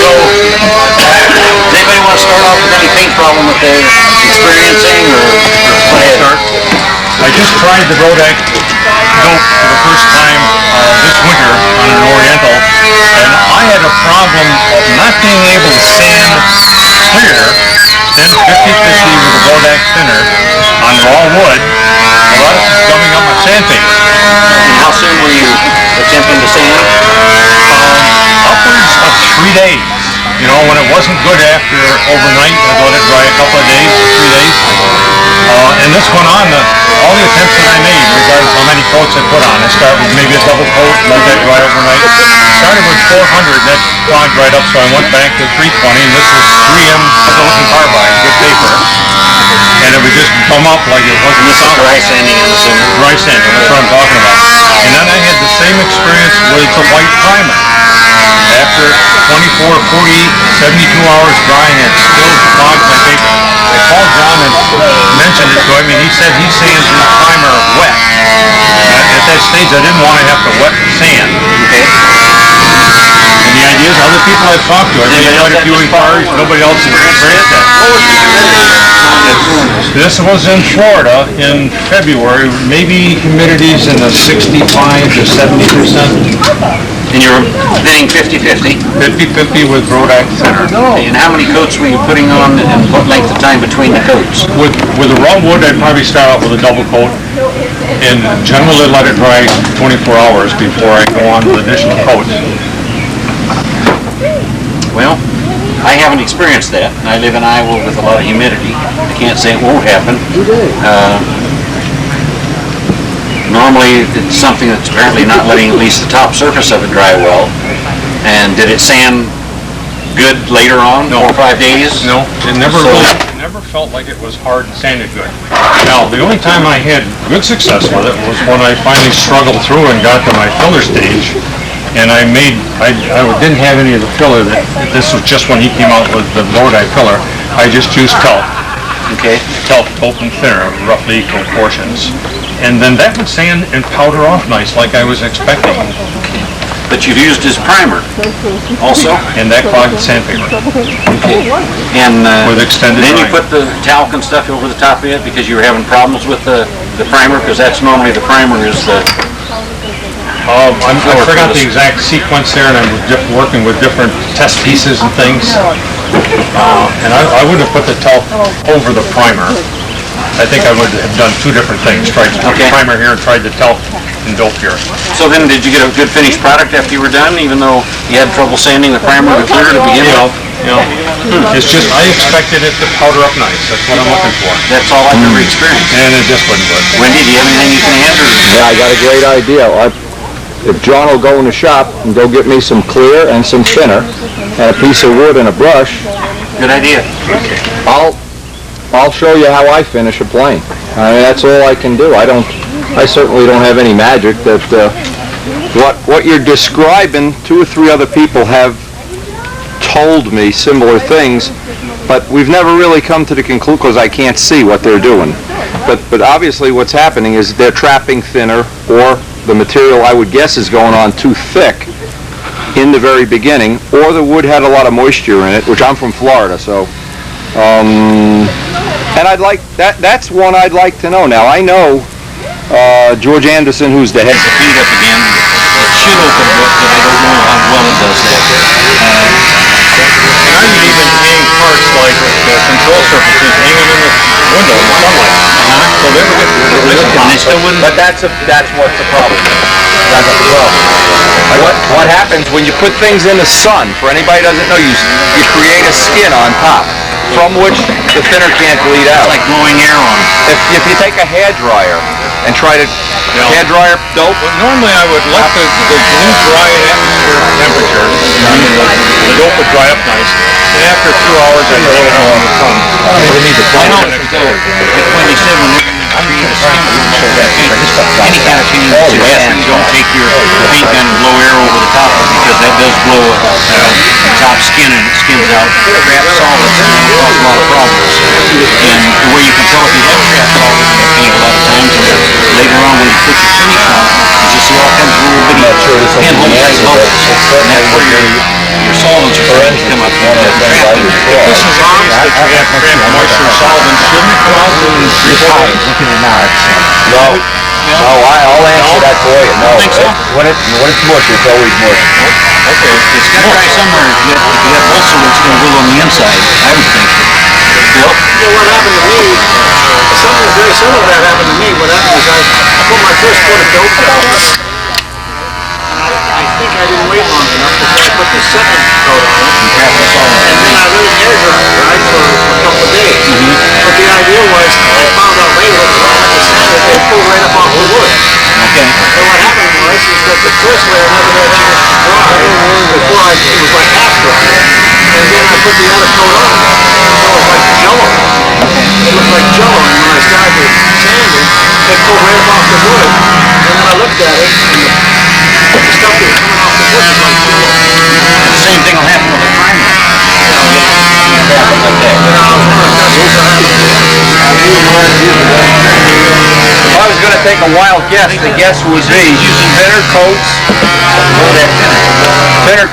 So, does anybody want to start off with any paint problem that they're experiencing, or go ahead? I just tried the Brodak dope for the first time this winter on an Oriental, and I had a problem of not being able to sand clear, then 50-50 with the Brodak thinner on raw wood, without it gumming up my sandpaper. And how soon were you attempting to sand? Upwards of 3 days. You know, when it wasn't good after overnight, I let it dry a couple of days, 3 days. And this went on, all the attempts that I made, regardless of how many coats I put on. I started with maybe a double coat, let that dry overnight. Started with 400, and that clogged right up, so I went back to 320, and this was 3M silicon carbide, good paper. And it would just come up like it wasn't. And this is dry sanding, I'm assuming. Dry sanding, that's what I'm talking about. And then I had the same experience with the white primer. After 24, 40, 72 hours drying, it still clogged my paper. I called John and mentioned it to him, and he said he sands his primer wet. At that stage, I didn't want to have to wet the sand. Okay. And the idea is, other people I've talked to, I've made quite a few inquiries, nobody else has experienced that. This was in Florida in February, maybe humidities in the 65 to 70%. And you're thinning 50-50? 50-50 with Brodak thinner. And how many coats were you putting on, and what length of time between the coats? With the raw wood, I'd probably start off with a double coat, and generally let it dry 24 hours before I go on with additional coats. Well, I haven't experienced that. I live in Iowa with a lot of humidity. I can't say it won't happen. Normally, it's something that's apparently not letting at least the top surface of it dry well. And did it sand good later on, 4 or 5 days? No, it never felt like it was hard and sanded good. Now, the only time I had good success with it was when I finally struggled through and got to my filler stage. And I didn't have any of the filler. This was just when he came out with the Brodak filler. I just used talc. Okay. Talc, open thinner, roughly equal portions. And then that would sand and powder off nice like I was expecting. But you've used his primer also? And that clogged sandpaper. Okay. And with extended then drying. you put the talc and stuff over the top of it because you were having problems with the primer, because that's normally the primer is the... I forgot the exact sequence there, and I was working with different test pieces and things. And I wouldn't have put the talc over the primer. I think I would have done 2 different things. Tried the primer here and tried the talc and dope here. So then did you get a good finished product after you were done, even though you had trouble sanding the primer to clear to begin with? It's just, I expected it to powder up nice. That's what I'm looking for. That's all I've ever experienced. And it just wasn't good. Wendy, do you have anything you can add? Yeah, I got a great idea. If John will go in the shop and go get me some clear and some thinner and a piece of wood and a brush. Good idea. I'll show you how I finish a plane. I mean, that's all I can do. I certainly don't have any magic. That what you're describing, 2 or 3 other people have told me similar things, But we've never really come to the conclusion, because I can't see what they're doing. But obviously what's happening is they're trapping thinner, or the material, I would guess, is going on too thick in the very beginning, or the wood had a lot of moisture in it, which I'm from Florida, so... and I'd like, that's one I'd like to know. Now, I know George Anderson, who's the head... Feed up again. It should open a bit, but I don't know how well it does that. And I would even hang parts like the control surfaces hanging in the window in the sunlight. So they would get And they still wouldn't... But that's what's the problem. That's the problem. What happens when you put things in the sun, for anybody who doesn't know, you create a skin on top, from which the thinner can't bleed out. It's like blowing air on it. If you take a hair dryer and try to hair dryer dope. Well, normally I would let the glue dry at atmospheric temperature. The dope would dry up nice. And after 2 hours I'd roll it out in the sun. I know, when they said when they're create a skin, any kind of paint that you have, you don't take your paint gun and blow air over the top of it, because that does blow the top skin and it skins out trapped solids, and that causes a lot of problems. And the way you can tell if you have trapped solids in your paint a lot of times, later on when you put your finish on, you just see all kinds of little bitty pinhole type bubbles, and that's where your solvents are starting to come up. If this is obvious that you have trapped moisture solvent, shouldn't it come out in 3 hours? No, I'll answer that for you. No, when it's mush, it's always mush. Okay, it's got to dry somewhere. If you have also it's going to go on the inside, I would think. Bill? You know what happened to me? Something very similar to that happened to me. What happened is I put my first coat of dope down. I think I didn't wait long enough before I put the second coat on it. And then I let it air dry, right, for a couple of days. But the idea was, I found out later that when I had to sand it, they pulled right up off the wood. Okay. So what happened was, is that the first layer never had a chance to dry before it was like half dry. And then I put the other coat on. So it was like jello. It looked like jello, and when I started sanding, it pulled right up off the wood. And then I looked at it, and the stuff that was coming off the wood was like jello. The same thing will happen with the primer. If I was going to take a wild guess, the guess would be thinner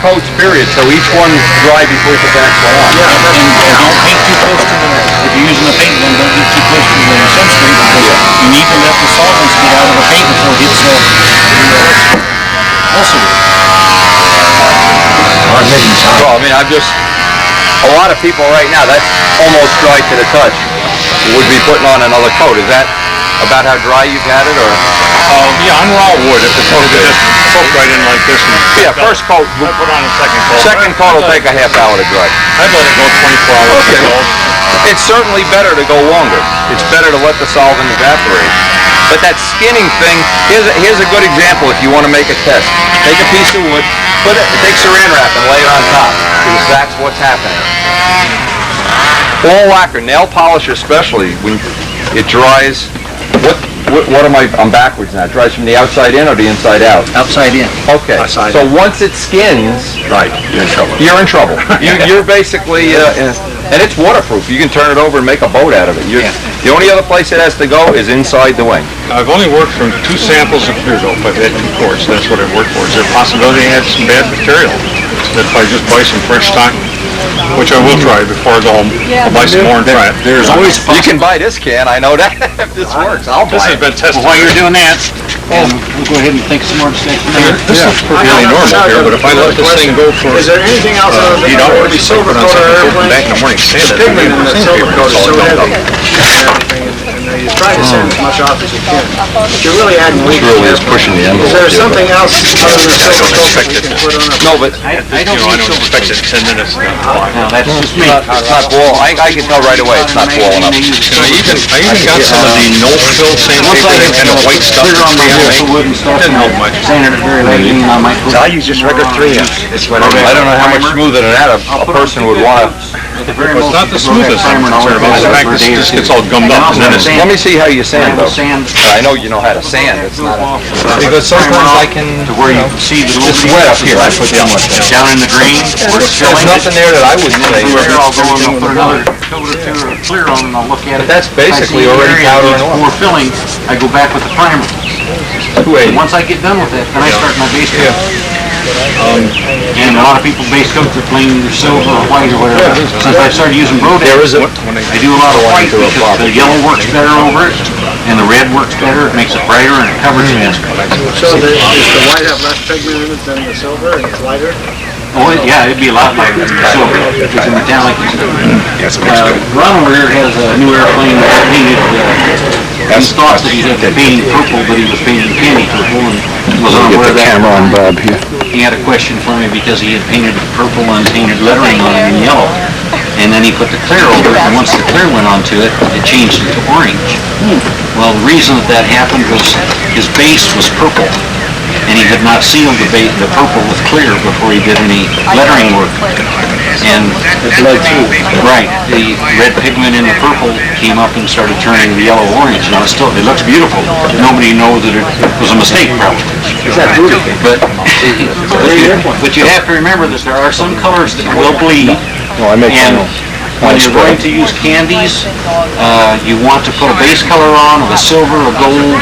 coats, period. So each one dry before you put the next one on. Yeah, and don't paint too close to the, if you're using a paint gun, don't get too close to the substrate, because you need to let the solvents get out of the paint before it hits also. Well, I mean, a lot of people right now, that's almost dry to the touch, would be putting on another coat. Is that about how dry you've had it, or? Yeah, on raw wood, if it's just soaked right in like this. Yeah, first coat. I put on a second coat. Second coat will take a half hour to dry. I'd let it go 24 hours. Okay. It's certainly better to go longer. It's better to let the solvent evaporate. But that skinning thing, here's a good example if you want to make a test. Take a piece of wood, take saran wrap and lay it on top, because that's what's happening. All lacquer, nail polish especially, when it dries, what am I, I'm backwards now. It dries from the outside in or the inside out? Outside in. Okay, so once it skins, right, you're in trouble. You're in trouble. You're basically, and it's waterproof. You can turn it over and make a boat out of it. The only other place it has to go is inside the wing. I've only worked from 2 samples of clear dope. I've had 2 quarts. That's what I've worked for. Is there a possibility I had some bad material? That if I just buy some fresh stock, which I will try before I go home, I'll buy some more and try it. There's always you can buy this can, I know that. If this works, I'll buy it. This has been tested. Well, while you're doing that, we'll go ahead and take some more steps. This looks perfectly normal here, but if I let this thing go for 8 hours, if I put on second coat and back in the morning, sand it, Pigment in the silver coat is so heavy. It's You try to sand as much off as you can, but you're really adding weight. Really is pushing the envelope. Is there something else other than silver coat that you can put on a... No, but I don't expect it in 10 minutes. No, that's just me. it's not ball. I can tell right away it's not balling up. I even got some of the no-fill sandpaper, that kind of white stuff. Clear on my wood and stuff. Didn't help much. Sanded it very lightly on my I use just regular 3M. It's what I don't know how much smoother than that a person would want to Because it's not the smoothest I'm concerned about. The fact that it just gets all gummed up. And then it's, Let me see how you sand though. I know you know how to sand. It's not a... Because sometimes I can, it's wet up here. I put too much in. Down in the green, There's nothing there that I would say. I'll go and I'll put another coat or two or clear on and I'll look at it. But that's basically already powder and oil. More filling, I go back with the primer. And once I get done with that, then I start my base coat. And a lot of people base coats are plain either silver or white or whatever. Since I started using Brodak, I do a lot of white because the yellow works better over it, and the red works better. It makes it brighter and it covers faster. So does the white have less pigment in it than the silver and it's lighter? Oh, yeah, it'd be a lot lighter than the silver. It's a metallic. Ronald here has a new airplane that painted. He thought that he had painting purple, but he was painting candy purple, and was unaware of that. Camera on Bob here. He had a question for me because he had painted purple and painted lettering on it in yellow. And then he put the clear over it, and once the clear went onto it, it changed into orange. Well, the reason that happened was his base was purple, and he had not sealed the purple with clear before he did any lettering work. And right, the red pigment in the purple came up and started turning the yellow orange. Now it looks beautiful. Nobody knows that it was a mistake, probably. But you have to remember that there are some colors that will bleed. And when you're going to use candies, you want to put a base color on of a silver, a gold,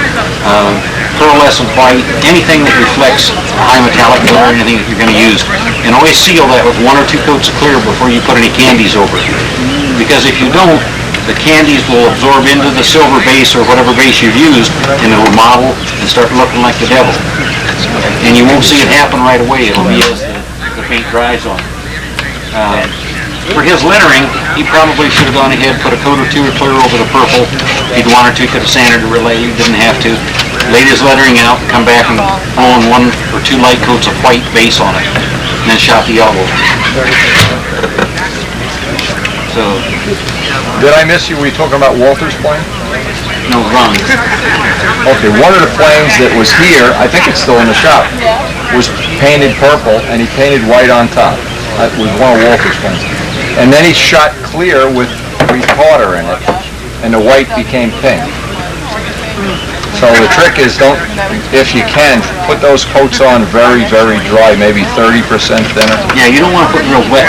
pearlescent white, anything that reflects high metallic color, anything that you're going to use. And always seal that with 1 or 2 coats of clear before you put any candies over it. Because if you don't, the candies will absorb into the silver base or whatever base you've used, and it'll mottle and start looking like the devil. And you won't see it happen right away. It'll be as the paint dries on it. For his lettering, he probably should have gone ahead, put a coat or 2 of clear over the purple. If he'd 1 or 2 could have sanded or relay, he didn't have to. Laid his lettering out, come back and throw in 1 or 2 light coats of white base on it, and then shot the yellow. So, did I miss you? Were you talking about Walter's plane? No, wrong. Okay, one of the planes that was here, I think it's still in the shop, was painted purple and he painted white on top. That was one of Walter's planes. And then he shot clear with retarder in it, and the white became pink. So the trick is if you can, put those coats on very, very dry, maybe 30% thinner. Yeah, you don't want to put real wet.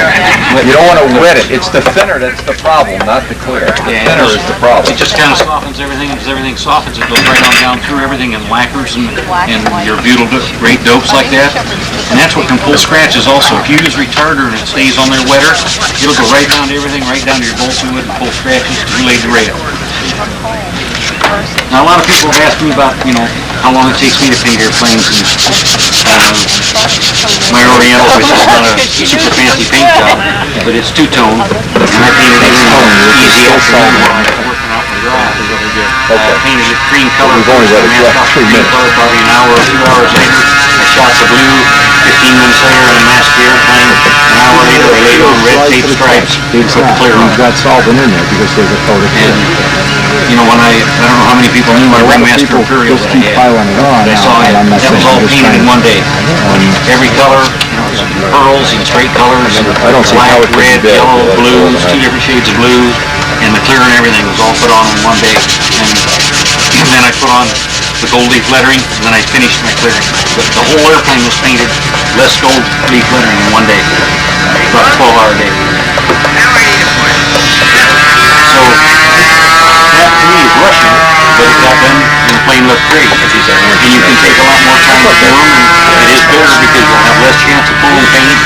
You don't want to wet it. It's the thinner that's the problem, not the clear. The thinner is the problem. It just kind of softens everything, and as everything softens, it goes right on down through everything and lacquers and your butyl great dopes like that. And that's what can pull scratches also. If you use retarder and it stays on there wetter, it'll go right down to everything, right down to your bolt fluid and pull scratches too late to rail. Now a lot of people have asked me about, how long it takes me to paint airplanes, and my Oriental, which is not a super fancy paint job, but it's two-tone, and I painted it easy afternoon while I was working out my garage. I painted it cream color, green color, probably an hour or 2 hours later. I shot the blue 15 minutes later in a masked airplane. An hour later I laid on red tape stripes and put the clear on. Got solvent in there because there's a coat of clear. When I don't know how many people knew my Ringmaster Imperial that I had. I saw it. That was all painted in one day. Every color, pearls and straight colors, black, red, yellow, blues, 2 different shades of blue, and the clear and everything was all put on in one day. And then I put on the gold leaf lettering, and then I finished my clearing. But the whole airplane was painted less gold leaf lettering in one day. About a 12-hour day. So that to me is rushing, but it got done and the plane looked great. And you can take a lot more time to do them, and it is better because you'll have less chance of pulling paint.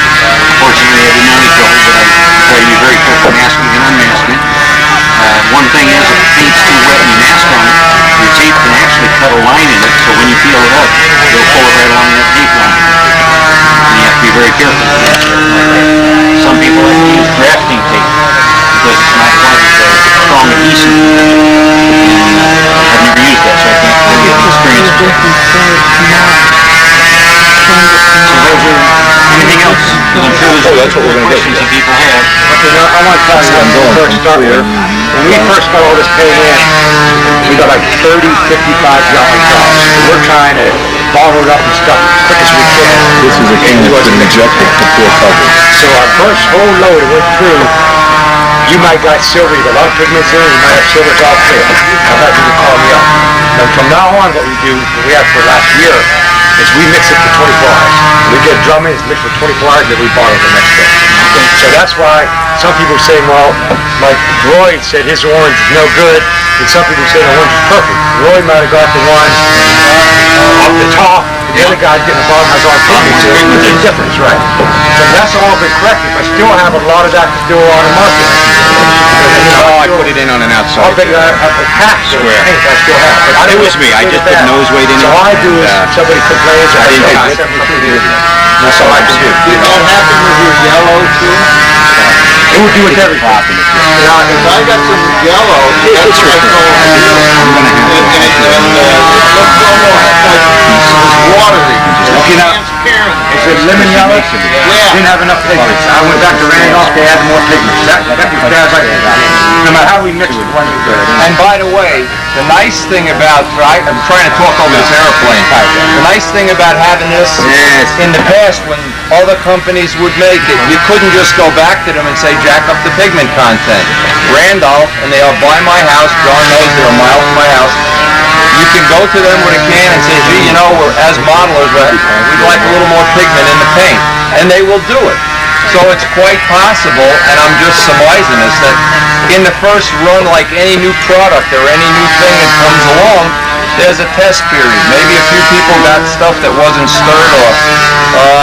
Fortunately, I didn't know any trouble, but I try to be very careful masking and unmasking. One thing is, if the paint's too wet and you mask on it, your tape can actually cut a line in it, so when you peel it up, it'll pull it right along that tape line. And you have to be very careful with that. Some people like to use drafting tape because it's not quite as strong adhesive. And I've never used that, so I can't tell you the experience with it. So those are anything else? Because I'm sure there's other questions that people have. I want to tell you, first start here. When we first got all this paint in, we got like 30, 55 gallon drums. We're trying to bottle it up and stuff as quick as we can. This is a can that's been injected before cover. So our first whole load went through, You might got silver, you got a lot of pigments in it, you might have silvers all clear. I'll have you to call me up. And from now on, what we do, what we have for last year, is we mix it for 24 hours. We get drum in, it's mixed for 24 hours, then we bottle the next day. So that's why some people say, well, like Roy said his orange is no good, and some people say the orange is perfect. Roy might have got the one off the top, and the other guy getting the bottom has all pigments. There's a difference, right? So that's all been corrected, but I still have a lot of that still on the market. Oh, I put it in on an outside. I'll bet a cap square. I still have. But It was me. I just put nose weight in it. So all I do is somebody complains, I didn't do it. That's all I do. It don't happen with your yellow too? It would do with everything. Now, if I got some yellow, that's what I call it. And it looks almost like pieces watery. You know, is it lemon yellow? Yeah. Didn't have enough pigments. I went back to Randolph, they added more pigments. That was bad like that. No matter how we mix it, one was good. And by the way, the nice thing about, I'm trying to talk over this airplane. The nice thing about having this, in the past when other companies would make it, you couldn't just go back to them and say, jack up the pigment content. Randolph, and they are by my house, John knows they're a mile from my house, you can go to them with a can and say, gee, you know, as modelers, we'd like a little more pigment in the paint. And they will do it. So it's quite possible, and I'm just surmising this, that in the first run, like any new product or any new thing that comes along, there's a test period. Maybe a few people got stuff that wasn't stirred off.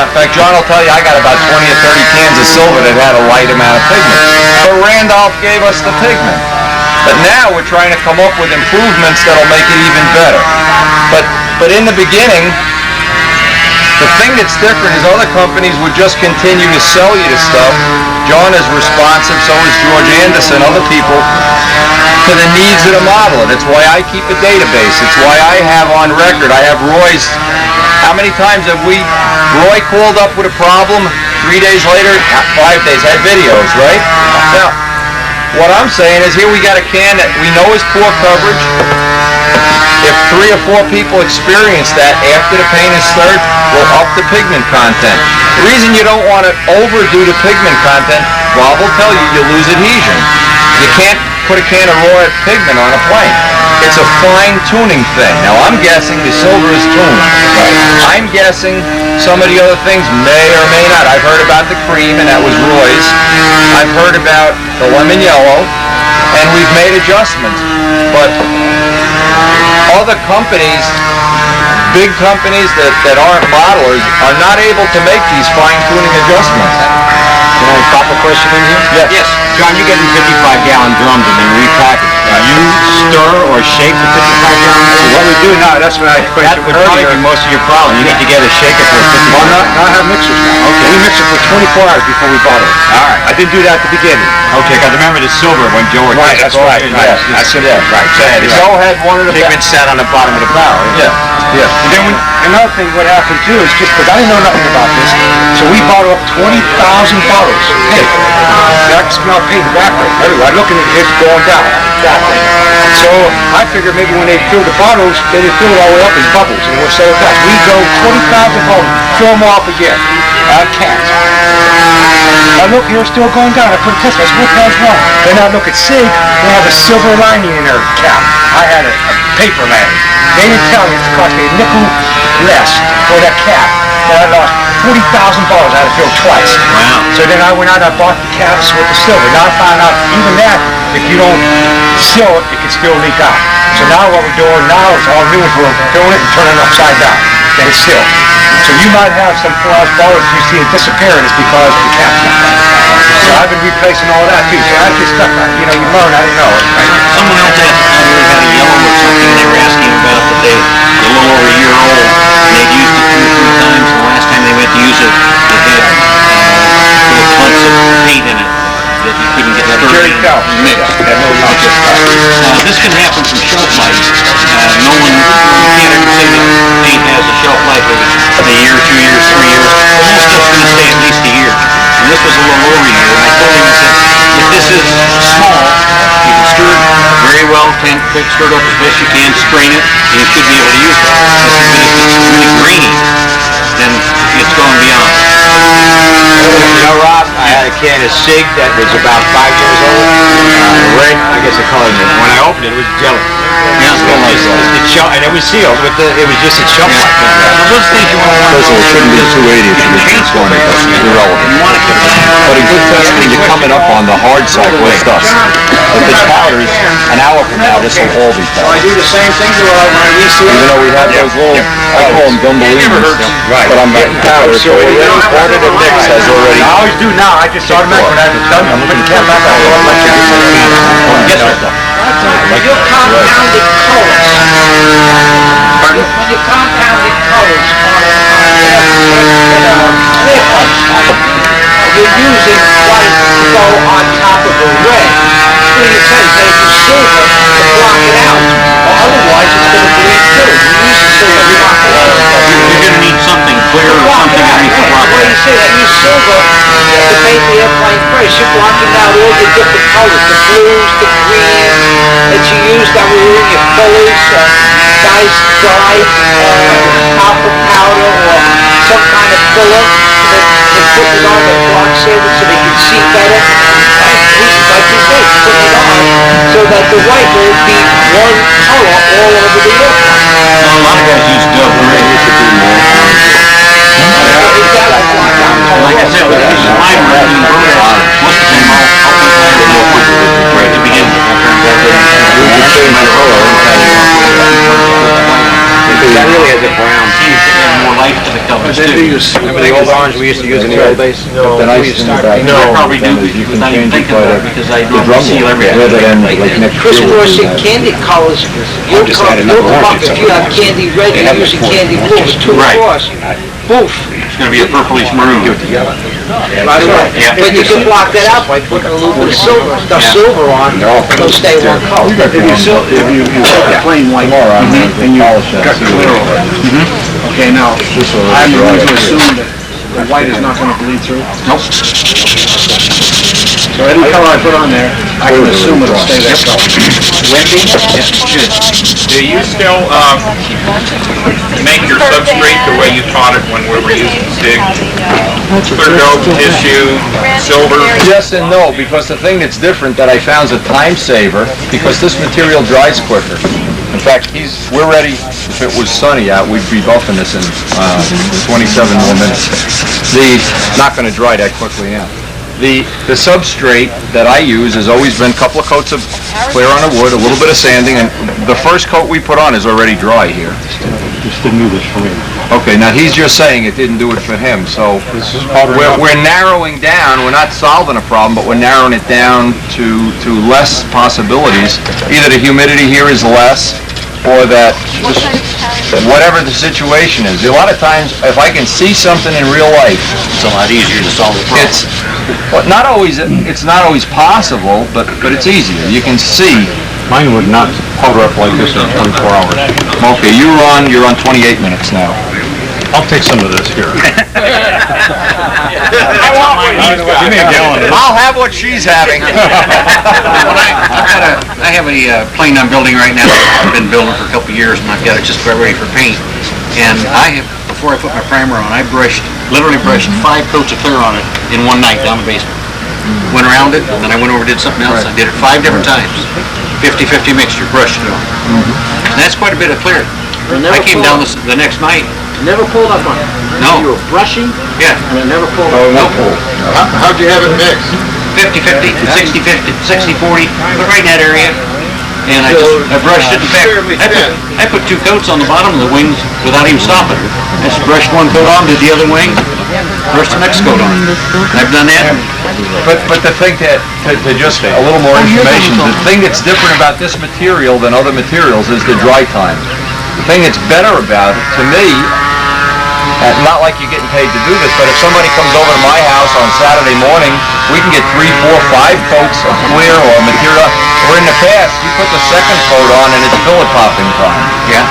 In fact, John will tell you I got about 20 or 30 cans of silver that had a light amount of pigment. But Randolph gave us the pigment. But now we're trying to come up with improvements that'll make it even better. But in the beginning, the thing that's different is other companies would just continue to sell you the stuff. John is responsive, so is George Anderson, other people, to the needs of the modeler. That's why I keep a database. It's why I have on record, I have Roy's. How many times have Roy called up with a problem, 3 days later, 5 days, had videos, right? Now, what I'm saying is here we got a can that we know is poor coverage. If 3 or 4 people experience that after the paint is stirred, we'll up the pigment content. The reason you don't want to overdo the pigment content, Bob will tell you, you lose adhesion. You can't put a can of raw pigment on a plane. It's a fine-tuning thing. Now, I'm guessing the silver is tuned. I'm guessing some of the other things may or may not. I've heard about the cream, and that was Roy's. I've heard about the lemon yellow, and we've made adjustments. But other companies, big companies that aren't modelers, are not able to make these fine-tuning adjustments. Can I pop a question in here? Yes. John, you get in 55-gallon drums and then repackage. Do you stir or shake the 55-gallon? What we do now, that's what I That would probably be most of your problem. You need to get a shaker for a 55. Well, I have mixers now. Okay. We mix it for 24 hours before we bottle it. All right. I didn't do that at the beginning. Okay, because remember the silver when Joe was Right, that's right. Yes, that's it. Right. Joe had one of the Pigment sat on the bottom of the barrel. Yeah. And then another thing, what happened too is just because I didn't know nothing about this, so we bottled up 20,000 bottles. Hey, I can smell paint evaporate everywhere. I look at it, it's going down. Exactly. So I figured maybe when they fill the bottles, they didn't fill it all the way up in bubbles, and it was so fast. We go 20,000 bottles, fill them off again. Cans. I look here, it's still going down. I couldn't test it. I said, what the hell's wrong? Then I look at SIG, they have a silver lining in their cap. I had a paper lining. They didn't tell me it's cost me a nickel less for that cap. But I lost 40,000 bottles. I had to fill twice. Wow. So then I went out and I bought the caps with the silver. Now I found out even that, if you don't seal it, it can still leak out. So now what we're doing now is all new is we're filling it and turning it upside down. Then it's sealed. So you might have some 4-ounce bottles you see it disappearing, it's because the cap's not right. So I've been replacing all that too. So that's just stuff, you learn, I didn't know it. Someone else asked if you had a yellow or something, and they were asking about that they're a little over a year old, and they'd used it 2 or 3 times, and the last time they went to use it, it had little clumps of paint in it that you couldn't get stirred and mixed. This can happen from shelf life. No one, you can't ever say that paint has a shelf life of a year, 2 years, 3 years. Most stuff's going to stay at least a year. And this was a little over a year. And I told him, I said, if this is small, you can stir it very well, stir it up as best you can, strain it, and you should be able to use it. I said, but if it's really grainy, then it's gone beyond. You know, Rob, I had a can of SIG that was about 5 years old. red, I guess they call it. When I opened it, it was jelly. Yeah, it's got like And it was sealed with it was just a shelf life. Those things you want to Listen, it shouldn't be 280, it should be 220, that's irrelevant. But a good test when you're coming up on the hard side was dust. If it's powders, an hour from now, this will all be So I powder. do the same thing to when I reseal. Even though we have those little, I call them gumballines, but I'm getting powder, so any quantitative mix has already... I always do now. I just automatically when I'm done, I'm putting them back. I go on my check. Yes, sir. When you compounded colors. Pardon? When you compounded colors on clear punch, you're using white to go on top of the red. So you say they use silver to block it out, or otherwise it's going to bleed through. You use silver to block it out. You're going to need something clear or something underneath the block. When you say that use silver to paint the airplane first, you're blocking out all the different colors, the blues, the greens that you use that were in your fillers, guys dyed copper powder or some kind of filler that they put it on the block saver so they can see better. Like you said, put it on so that the white will be one color all over the airplane. Well, a lot of guys use dove gray. Like I said, with this line work in Brodak, most of the time I'll put that in right at the beginning. That really has a brown. Seems to add more life to the colors too. Remember the old orange we used to use in the old days? The nice thing about I probably do without even thinking about it because I normally seal everything. Crisscrossing candy colors, you'll come up if you have candy red, you're using candy blue, it's two across. Boof. It's going to be a purplish maroon. Right away. Yeah. But you can block that out by putting a little bit of silver, silver on, it'll stay one color. If you plain white and you cut clear over it. Okay, now, I'm going to assume that the white is not going to bleed through. Nope. So any color I put on there, I can assume it'll stay that color. Wendy? Yeah, good. Do you still make your substrate the way you taught it when we were using SIG? Clear dope, tissue, silver? Yes and no, because the thing that's different that I found is a time saver, because this material dries quicker. In fact, we're ready, if it was sunny out, we'd be buffing this in 27 more minutes. Not going to dry that quickly out. The substrate that I use has always been a couple of coats of clear on the wood, a little bit of sanding, and the first coat we put on is already dry here. Just didn't do this for me. Okay, now he's just saying it didn't do it for him, so we're narrowing down, we're not solving a problem, but we're narrowing it down to less possibilities. Either the humidity here is less, or that just whatever the situation is. A lot of times, if I can see something in real life, It's a lot easier to solve the problem. it's not always possible, but it's easier. You can see. Mine would not powder up like this in 24 hours. Okay, you're on 28 minutes now. I'll take some of this here. I'll have what she's having. I have a plane I'm building right now. I've been building for a couple of years, and I've got it just about ready for paint. And before I put my primer on, I literally brushed 5 coats of clear on it in one night down the basement. Went around it, and then I went over and did something else. I did it 5 different times. 50-50 mixture, brushed it on. And that's quite a bit of clear. I came down the next night. Never pulled up on it? No. You were brushing? Yeah. And it never pulled up? Nope. How'd you have it mixed? 50-50, 60-50, 60-40, right in that area. And I brushed it. In fact, I put 2 coats on the bottom of the wings without even stopping. I just brushed 1 coat on, did the other wing, brushed the next coat on. I've done that. But the thing to just a little more information, the thing that's different about this material than other materials is the dry time. The thing that's better about it, to me, not like you're getting paid to do this, but if somebody comes over to my house on Saturday morning, we can get 3, 4, 5 coats of clear or material. Or in the past, you put the second coat on and it's fillet popping time. Yeah.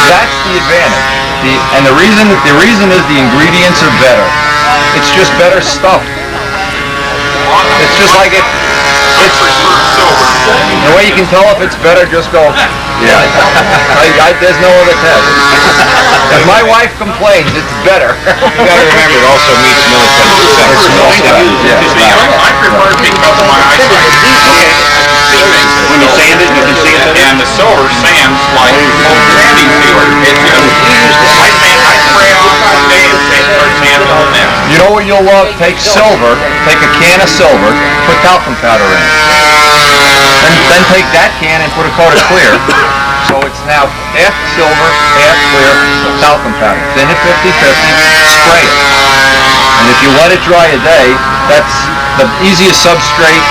That's the advantage. And the reason is the ingredients are better. It's just better stuff. It's just like it. The way you can tell if it's better, just go. Yeah. There's no other test. If my wife complains, it's better. You gotta remember, it also meets military specs. I prefer it because of my eyesight. When you sand it, you can see it better. And the silver sands like old sanding sealer. It's just, I spray on one day and start sanding on the next. You know what you'll love? Take silver, take a can of silver, put talcum powder in it. And then take that can and put a coat of clear. So it's now half silver, half clear, talcum powder. Thin it 50-50, spray it. And if you let it dry a day, that's the easiest substrate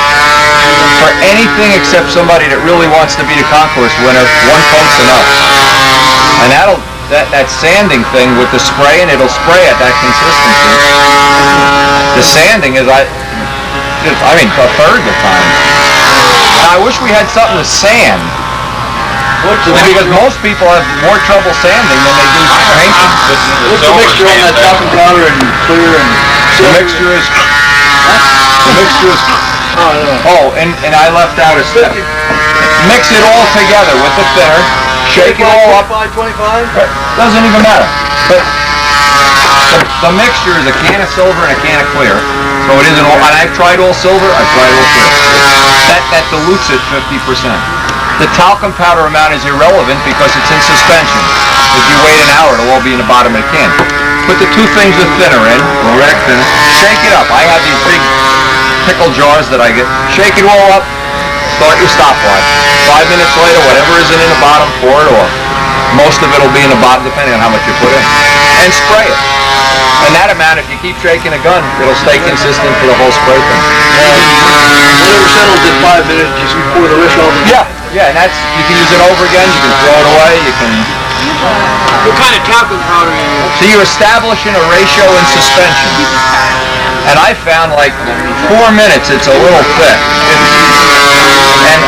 for anything except somebody that really wants to be the concourse winner. One coat's enough. And that sanding thing with the spray, and it'll spray at that consistency. The sanding is, I mean, a third the time. I wish we had something to sand. Because most people have more trouble sanding than they do painting. What's the mixture on that talcum powder and clear and The mixture is... and I left out a step. Mix it all together with the thinner. Shake it all up. 25? Doesn't even matter. But the mixture is a can of silver and a can of clear. So it isn't all, and I've tried all silver, I've tried all clear. That dilutes it 50%. The talcum powder amount is irrelevant because it's in suspension. If you wait an hour, it'll all be in the bottom of the can. Put the two things of thinner in, Brodak thinner, shake it up. I have these big pickle jars that I get. Shake it all up, start your stopwatch. 5 minutes later, whatever isn't in the bottom, pour it off. Most of it will be in the bottom depending on how much you put in. And spray it. And that amount, if you keep shaking a gun, it'll stay consistent for the whole spray thing. Whatever settles in 5 minutes, just pour the rest off. Yeah, and that's, you can use it over again, you can throw it away, you can... What kind of talcum powder are you using? So you're establishing a ratio in suspension. And I found like 4 minutes it's a little thick.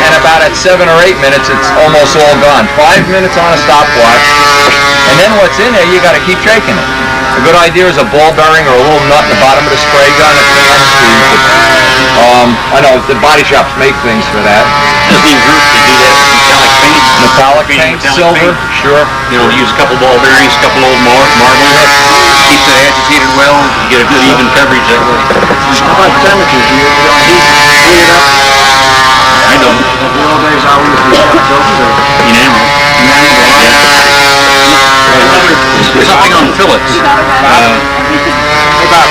And about at 7 or 8 minutes it's almost all gone. 5 minutes on a stopwatch. And then what's in there, you got to keep shaking it. A good idea is a ball bearing or a little nut in the bottom of the spray gun. I know the body shops make things for that. Does the group to do that metallic paint? Metallic paint, silver, sure. You know, use a couple ball bearings, a couple old marbles. Keeps it agitated well. You get a good even coverage that way. How about temperatures? Do you heat it up? I don't. The old days I used to enamel. Something on fillets. About